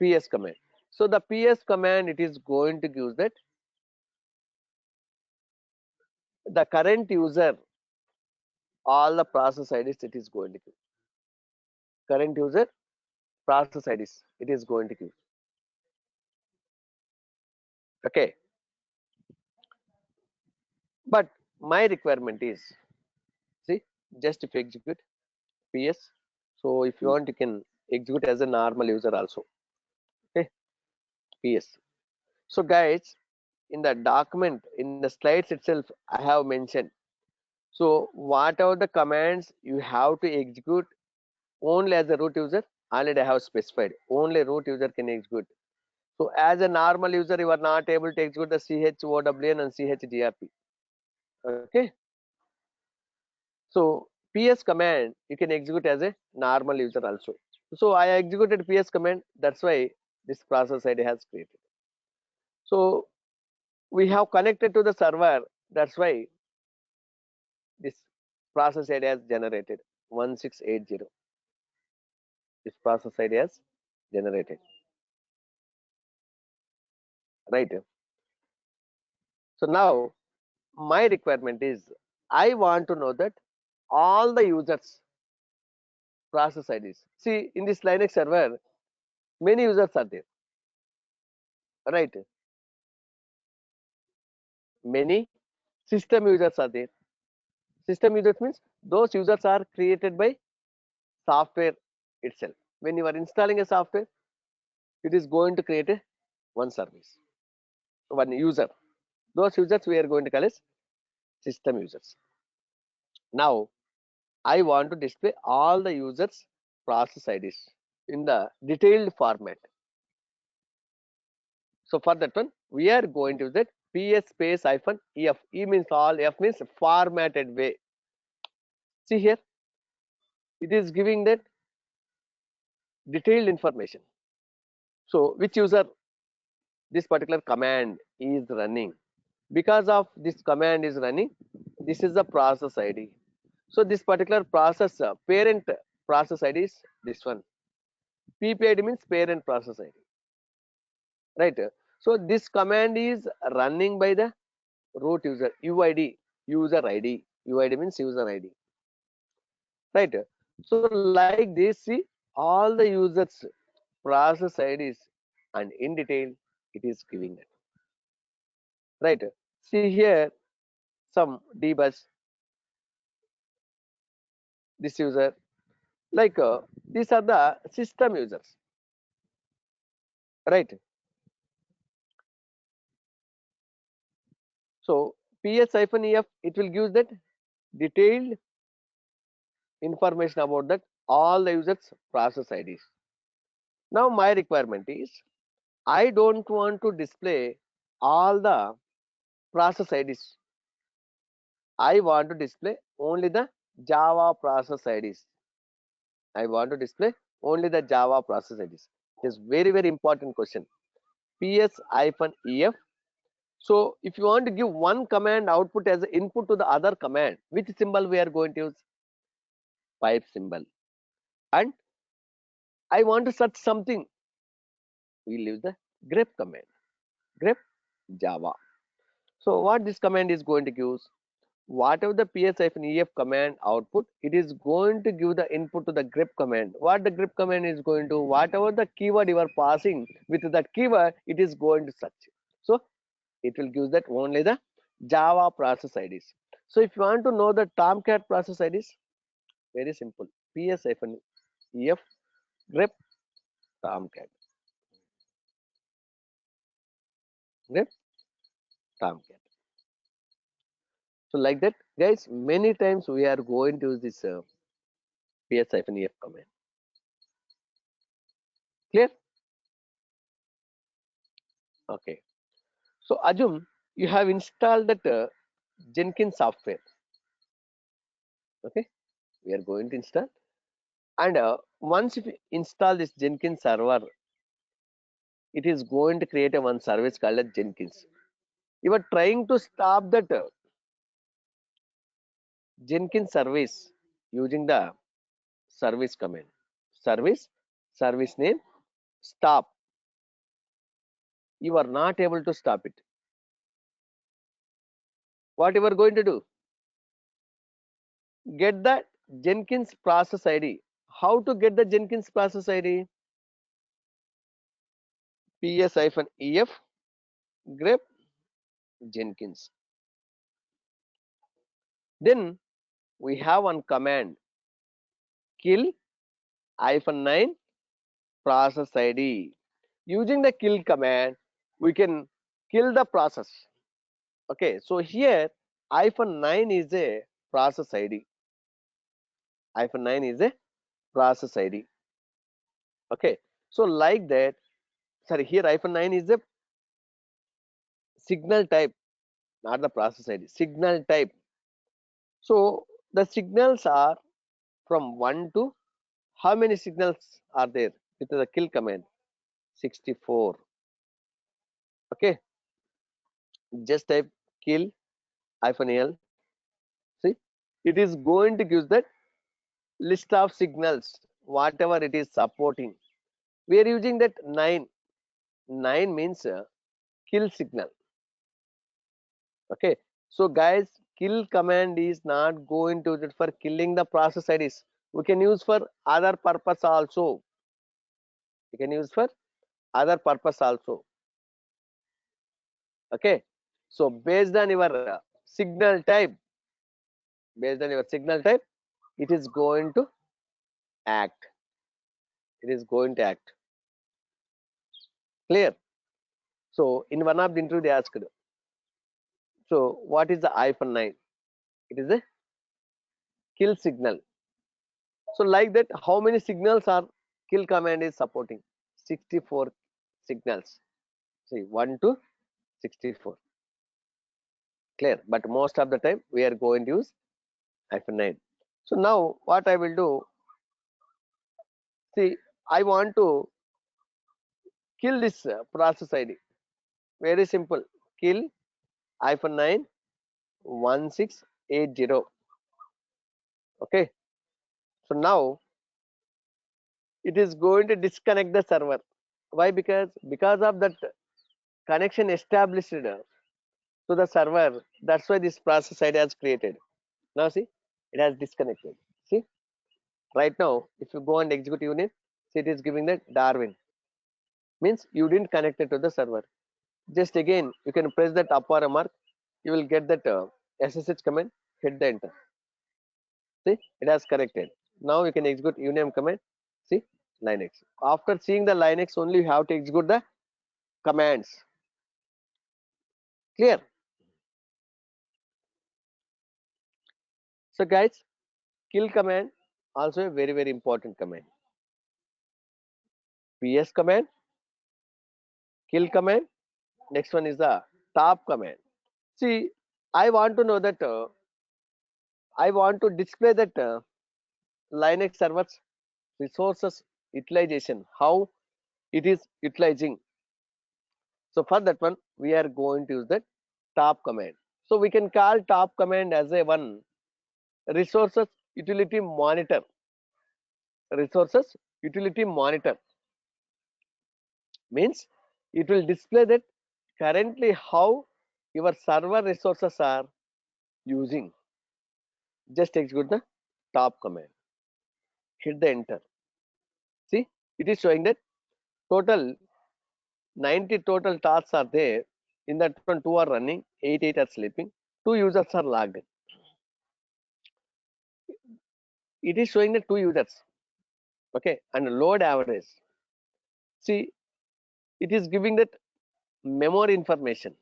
ps command. So the ps command, it is going to give that the current user, all the process IDs it is going to give. Current user process IDs it is going to give. Okay. But my requirement is, see, just if you execute PS, so if you want you can execute as a normal user also. Okay, PS. So guys, in the document, in the slides itself, I have mentioned, so whatever the commands you have to execute only as a root user, already I have specified only root user can execute. So as a normal user, you are not able to execute the CHOWN and CHDRP. Okay. So PS command you can execute as a normal user also. So I executed PS command. That's why this process ID has created. So we have connected to the server. That's why this process ID has generated 1680. This process ID has generated. Right. So now my requirement is I want to know that all the users process IDs. See, in this Linux server, many users are there, right? Many system users are there. System users means those users are created by software itself. When you are installing a software, it is going to create a one service, one user. Those users we are going to call as system users. Now, I want to display all the users process IDs in the detailed format. So for that one, we are going to use that PS space hyphen EF. E means all, F means formatted way. See here, it is giving that detailed information. So which user this particular command is running. Because of this command is running, this is the process ID. So this particular process parent process ID is this one. PPID means parent process ID, right? So this command is running by the root user UID, user ID. UID means user ID, right? So like this, see all the users process IDs and in detail it is giving that, right? See here some dbus, this user, like these are the system users, right? So ps-ef it will give that detailed information about that all the users process IDs. Now my requirement is I don't want to display all the process IDs. I want to display only the Java process IDs. I want to display only the Java process IDs. It is very, very important question. PS-EF. So if you want to give one command output as an input to the other command, which symbol we are going to use? Pipe symbol. And I want to search something. We'll use the grep command. Grep Java. So what this command is going to give? Whatever the ps-ef command output, it is going to give the input to the grep command. What the grep command is going to, whatever the keyword you are passing with that keyword, it is going to search. So it will give that only the Java process IDs. So if you want to know the Tomcat process IDs, very simple. ps-ef grep Tomcat. Grep Tomcat. So like that, guys, many times we are going to use this ps-ef command. Clear? Okay. So assume you have installed that Jenkins software. Okay, we are going to install, and once if you install this Jenkins server, it is going to create a one service called as Jenkins. You are trying to stop that Jenkins service using the service command. Service name, stop. You are not able to stop it. What you are going to do? Get the Jenkins process ID. How to get the Jenkins process ID? ps-ef grep Jenkins. Then we have one command, kill -9 process ID. Using the kill command, we can kill the process. Okay, so here -9 is a process ID. -9 is a process ID. Okay, so like that, sorry, here -9 is a signal type, not the process ID, signal type. So the signals are from 1 to, how many signals are there with the kill command? 64. Okay, just type kill -l. See, it is going to give that list of signals, whatever it is supporting. We are using that 9. 9 means kill signal. Okay, so guys, kill command is not going to use it for killing the process IDs. We can use for other purpose also. We can use for other purpose also. Okay, so based on your signal type, based on your signal type, it is going to act. It is going to act. Clear? So in one of the interview they asked, so what is the -9? It is a kill signal. So like that, how many signals are kill command is supporting? 64 signals. See, 1 to 64. Clear? But most of the time we are going to use -9. So now what I will do, see, I want to kill this process ID. Very simple. Kill -9 1680. Okay. So now it is going to disconnect the server. Why? Because of that connection established to the server. That's why this process ID has created. Now see, it has disconnected. See, right now, if you go and execute unit, see it is giving that Darwin. Means you didn't connect it to the server. Just again, you can press that up or a mark. You will get that SSH command. Hit the enter. See, it has corrected. Now you can execute uname command. See, Linux. After seeing the Linux, only you have to execute the commands. Clear? So guys, kill command also a very important command. PS command, kill command. Next one is the top command. See, I want to know that I want to display that Linux servers resources utilization, how it is utilizing. So for that one, we are going to use that top command. So we can call top command as a one resources utility monitor. Resources utility monitor means it will display that currently how your server resources are using. Just execute the top command. Hit the enter. See, it is showing that total 90 total tasks are there. In that one, 2 are running, 8 are sleeping, 2 users are logged in. It is showing the 2 users. Okay, and load average. See, it is giving that memory information.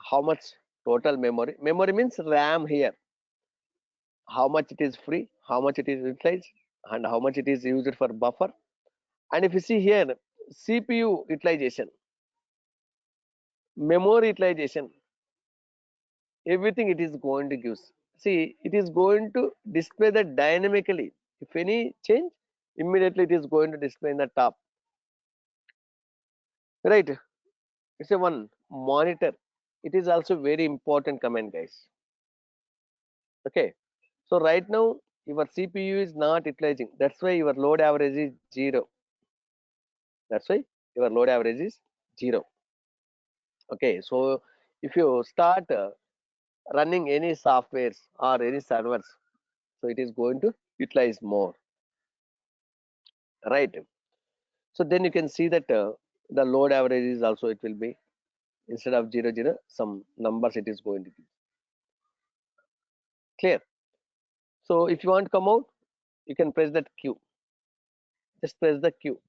How much total memory? Memory means RAM here. How much it is free, how much it is utilized, and how much it is used for buffer. And if you see here, CPU utilization, memory utilization, everything it is going to give. See, it is going to display that dynamically. If any change, immediately it is going to display in the top. Right? It's a one monitor. It is also very important command, guys. Okay. So right now your CPU is not utilizing. That's why your load average is 0. That's why your load average is 0. Okay. So if you start running any softwares or any servers, so it is going to utilize more, right? So then you can see that the load average is also, it will be instead of 0 0 some numbers it is going to be Clear? So if you want to come out, you can press that Q. Just press the Q.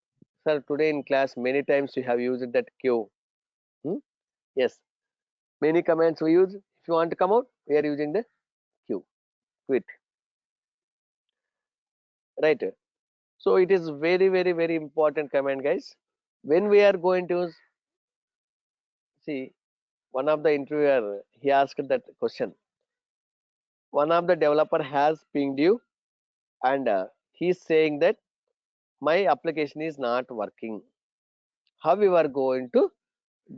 Sir, today in class many times you have used that Q. Hmm? Yes, many commands we use. If you want to come out, we are using the Q. Quit. Right? So it is very, very, very important command, guys. When we are going to see, one of the interviewer, he asked that question. One of the developer has pinged you, and he's saying that my application is not working. How we are going to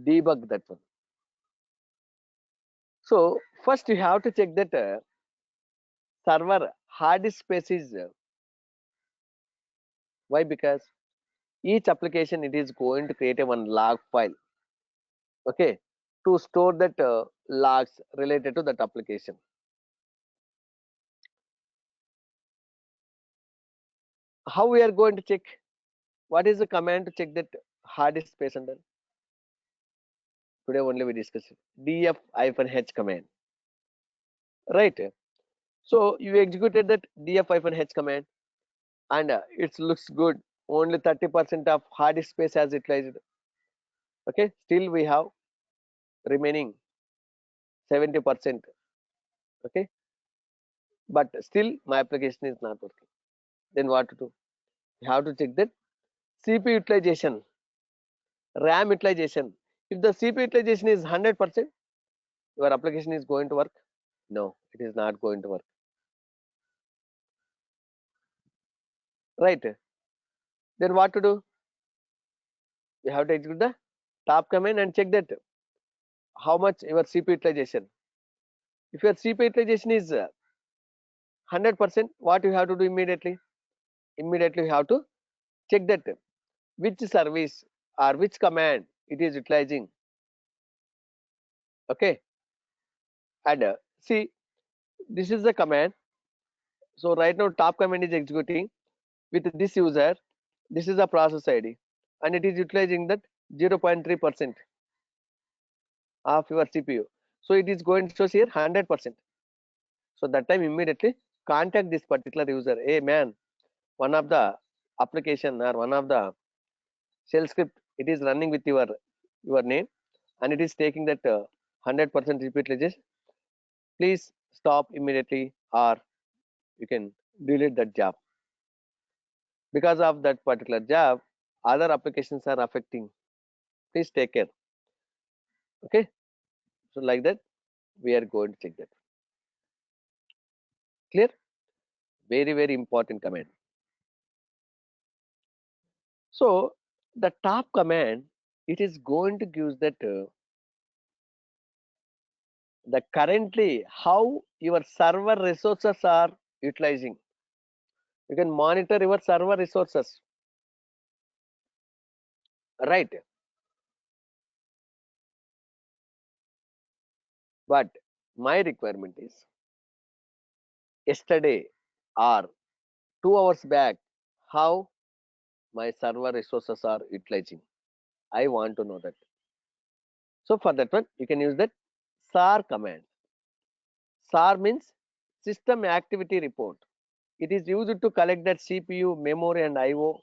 debug that one? So first you have to check that server hard disk space is why? Because each application it is going to create a one log file, okay, to store that logs related to that application. How we are going to check? What is the command to check that hard disk space under? Today only we discussed df-h command, right? So you executed that df-h command, and it looks good. Only 30% of hard disk space has utilized. Okay, still we have remaining 70%. Okay, but still my application is not working. Then what to do? You have to check that CPU utilization, RAM utilization. If the CPU utilization is 100%, your application is going to work. No, it is not going to work. Right? Then what to do? You have to execute the top command and check that how much your CPU utilization. If your CPU utilization is 100%, what you have to do immediately? Immediately you have to check that which service or which command it is utilizing. Okay, and see, this is the command. So right now top command is executing with this user. This is the process ID, and it is utilizing that 0.3% of your CPU. So it is going to show here 100%. So that time immediately contact this particular user. Hey man, one of the application or one of the shell script it is running with your name, and it is taking that 100% repeat utilization. Please stop immediately, or you can delete that job. Because of that particular job, other applications are affecting. Please take care. Okay, so like that we are going to check that. Clear? Very, very important command. So the top command it is going to give that the currently how your server resources are utilizing. You can monitor your server resources, right? But my requirement is yesterday or 2 hours back how my server resources are utilizing. I want to know that. So for that one, you can use that SAR command. SAR means system activity report. It is used to collect that CPU, memory, and IO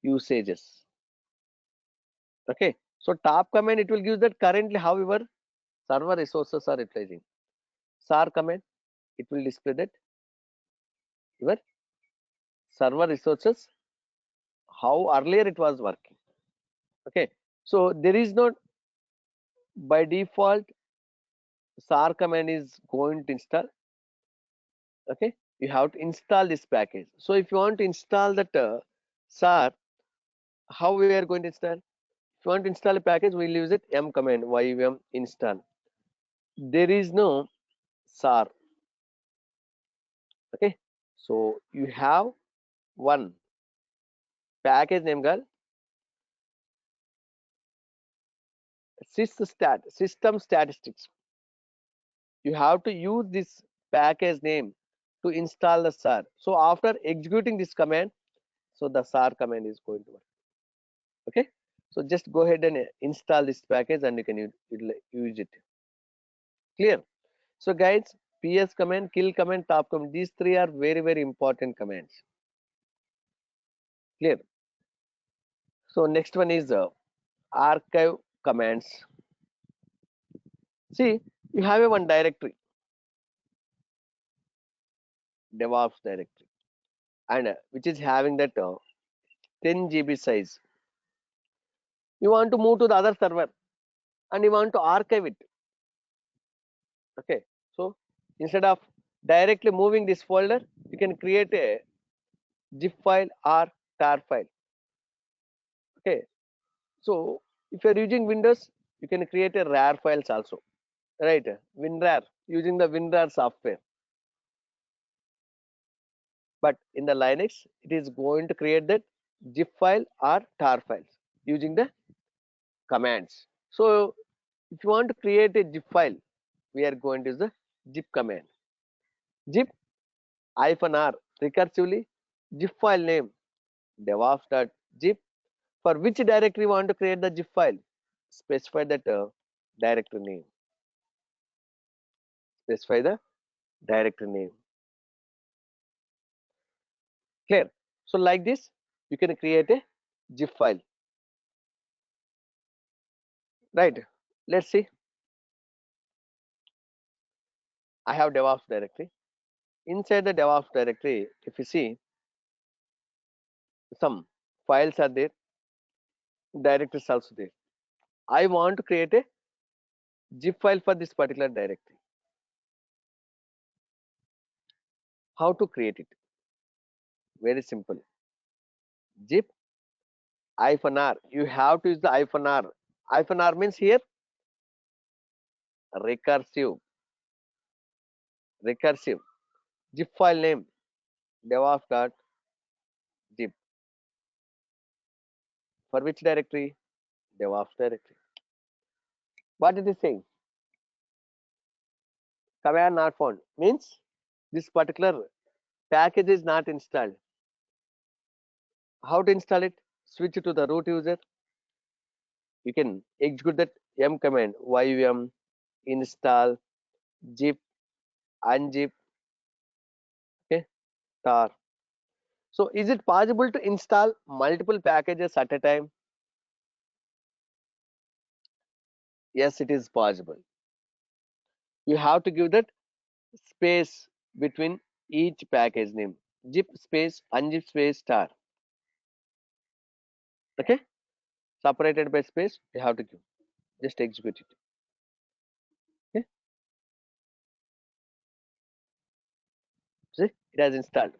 usages. Okay. So top command it will give that currently how your server resources are utilizing. SAR command it will display that your server resources how earlier it was working. Okay. So there is not by default SAR command is going to install. Okay, you have to install this package. So if you want to install that SAR, how we are going to install? If you want to install a package, we'll use it m command yum install. There is no SAR. Okay, so you have one package name called system statistics. You have to use this package name to install the SAR. So after executing this command, so the SAR command is going to work. Okay, so just go ahead and install this package and you can use it. Clear? So guys, ps command, kill command, top command, these three are very very important commands. Clear? So next one is archive commands. See, you have a one directory, DevOps directory, and which is having that 10 GB size. You want to move to the other server and you want to archive it. Okay, so instead of directly moving this folder, you can create a zip file or tar file. Okay, so if you are using Windows, you can create a rar files also, right? WinRAR, using the WinRAR software. But in the Linux, it is going to create that zip file or tar files using the commands. So if you want to create a zip file, we are going to use the zip command. Zip -r recursively zip file name devops.zip. For which directory you want to create the zip file? Specify that directory name. Specify the directory name. Clear? So like this, you can create a zip file. Right? Let's see. I have DevOps directory. Inside the DevOps directory, if you see, some files are there, directories also there. I want to create a zip file for this particular directory. How to create it? Very simple. Zip -r. You have to use the -r. -r means here recursive. Recursive. Zip file name devops.zip. For which directory? DevOps directory. What it is saying? Command not found means this particular package is not installed. How to install it? Switch to the root user. You can execute that yum command, yum install zip unzip, okay, tar. So is it possible to install multiple packages at a time? Yes, it is possible. You have to give that space between each package name. Zip space unzip space star. Okay, separated by space you have to give. Just execute it. Okay, see it has installed.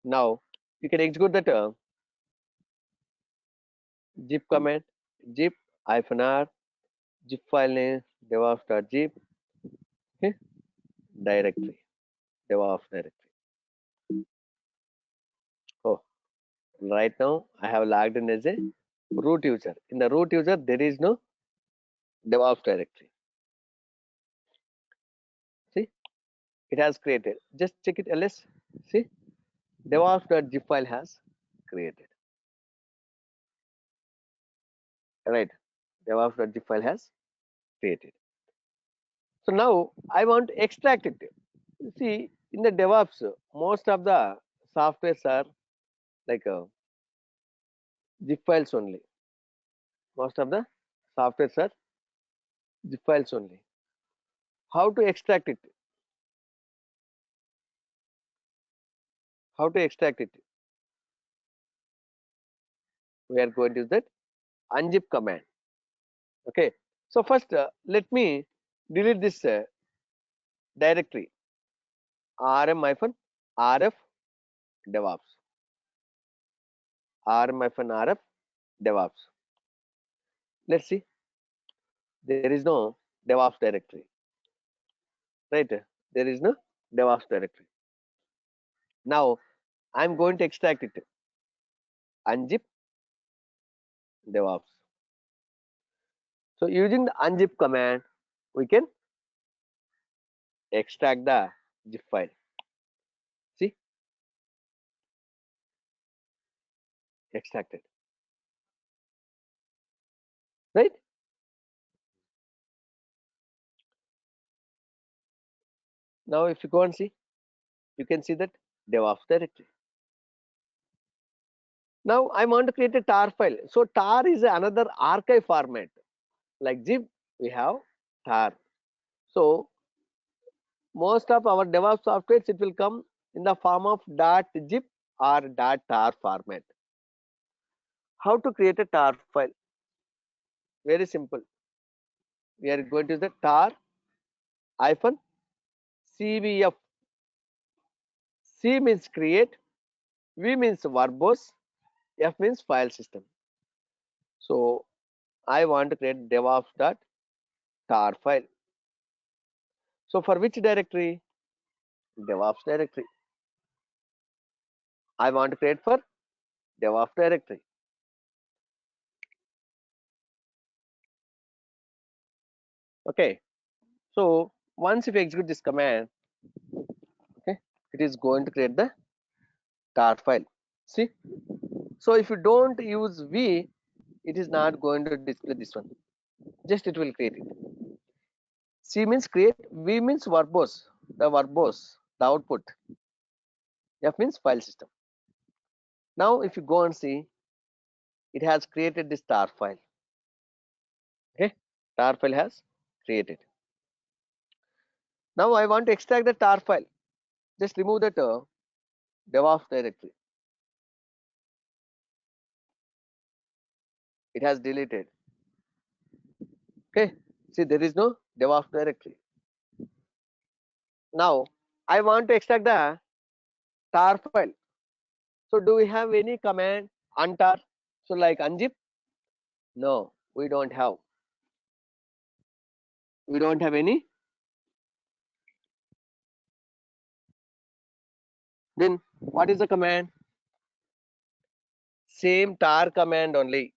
Now you can execute that zip command, zip -r zip file name devops.zip, okay, directory, DevOps directory. Oh, right now I have logged in as a root user. In the root user, there is no DevOps directory. See, it has created. Just check it ls. See, DevOps.zip file has created. Right, DevOps.zip file has created. So now I want to extract it. See, in the DevOps, most of the softwares are like zip files only. Most of the softwares are zip files only. How to extract it? How to extract it? We are going to use that unzip command. Okay. So first, let me delete this directory rm-rf devops rm-rf devops. Let's see. There is no DevOps directory, right? There is no DevOps directory. Now I'm going to extract it. Unzip DevOps. So using the unzip command, we can extract the zip file. See, extracted, right? Now if you go and see, you can see that DevOps directory. Now I want to create a tar file. So tar is another archive format. Like zip, we have tar. So most of our DevOps softwares, it will come in the form of .zip or .tar format. How to create a tar file? Very simple. We are going to use the tar hyphen cvf. C means create, V means verbose, F means file system. So I want to create DevOps.tar file. So for which directory? DevOps directory. I want to create for DevOps directory. Okay. So once if you execute this command, okay, it is going to create the tar file. See. So if you don't use V, it is not going to display this one. Just it will create it. C means create, V means verbose, the output. F means file system. Now if you go and see, it has created this tar file. Okay, tar file has created. Now I want to extract the tar file. Just remove that DevOps directory. It has deleted. Okay, see there is no DevOps directory. Now I want to extract the tar file. So do we have any command untar? So like unzip? No, we don't have. We don't have any. Then what is the command? Same tar command only.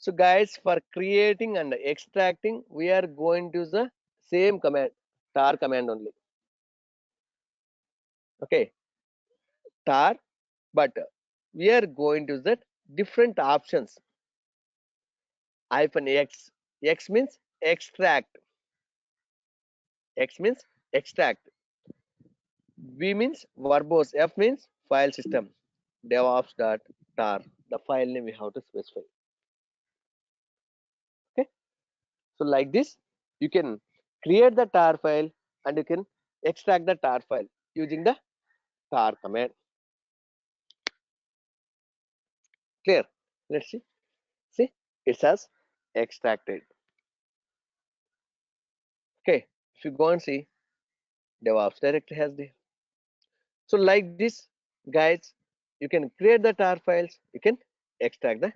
So guys, for creating and extracting, we are going to use the same command, tar command only. Okay, tar, but we are going to use that different options. Hyphen x. X means extract. X means extract. V means verbose. F means file system. DevOps.tar. The file name we have to specify. Okay. So like this, you can create the tar file and you can extract the tar file using the tar command. Clear? Let's see. See, it has extracted. Okay. If you go and see, DevOps directory has the. So like this, guys, you can create the tar files. You can extract the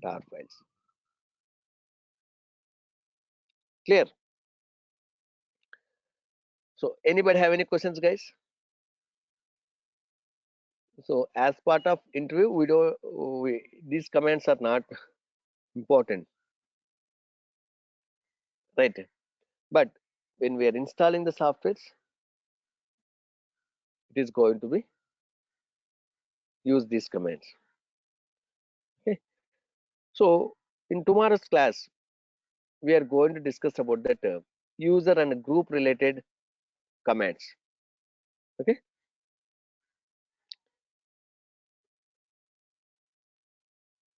tar files. Clear? So anybody have any questions, guys? So as part of interview, we don't. These comments are not important, right? But when we are installing the softwares, it is going to be use these commands. Okay. So in tomorrow's class, we are going to discuss about that user and group related commands. Okay.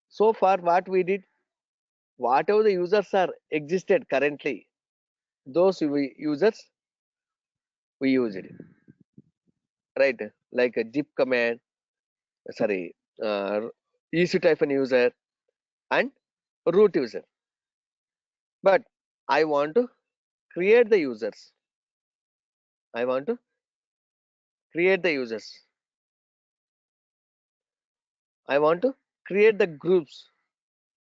So far, what we did, whatever the users are existed currently, those users we use it, right? Like a zip command, sorry, ec-user and root user. But I want to create the users. I want to create the users. I want to create the groups.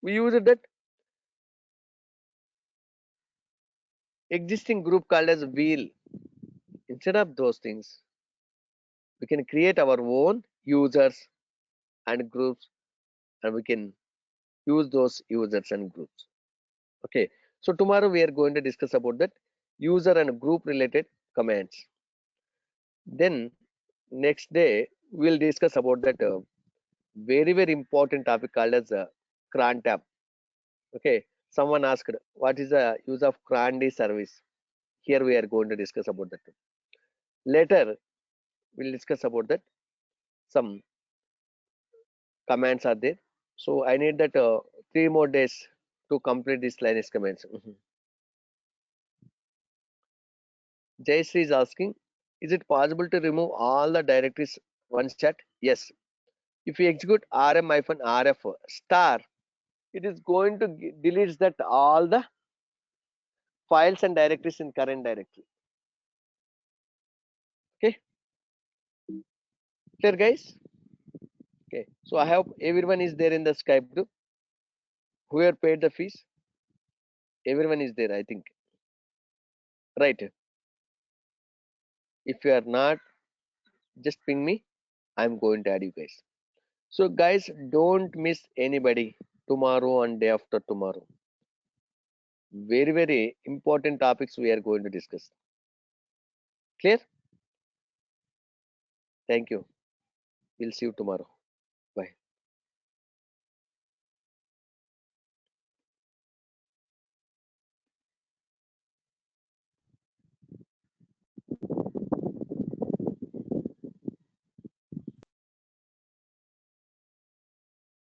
We use that existing group called as wheel. Instead of those things, we can create our own users and groups, and we can use those users and groups. Okay. So tomorrow we are going to discuss about that user and group related commands. Then next day we'll discuss about that very important topic called as cron tab. Okay. Someone asked what is the use of cron D service. Here we are going to discuss about that. Later, we'll discuss about that. Some commands are there. So I need that 3 more days to complete this Linux commands. Jayshree is asking, is it possible to remove all the directories one shot? Yes. If you execute rm-rf star, it is going to delete that all the files and directories in current directory. Okay, clear guys? Okay, so I hope everyone is there in the Skype group. Whoever paid the fees, everyone is there, I think. Right. If you are not, just ping me. I'm going to add you guys. So guys, don't miss anybody tomorrow and day after tomorrow. Very, very important topics we are going to discuss. Clear? Thank you. We'll see you tomorrow. Bye.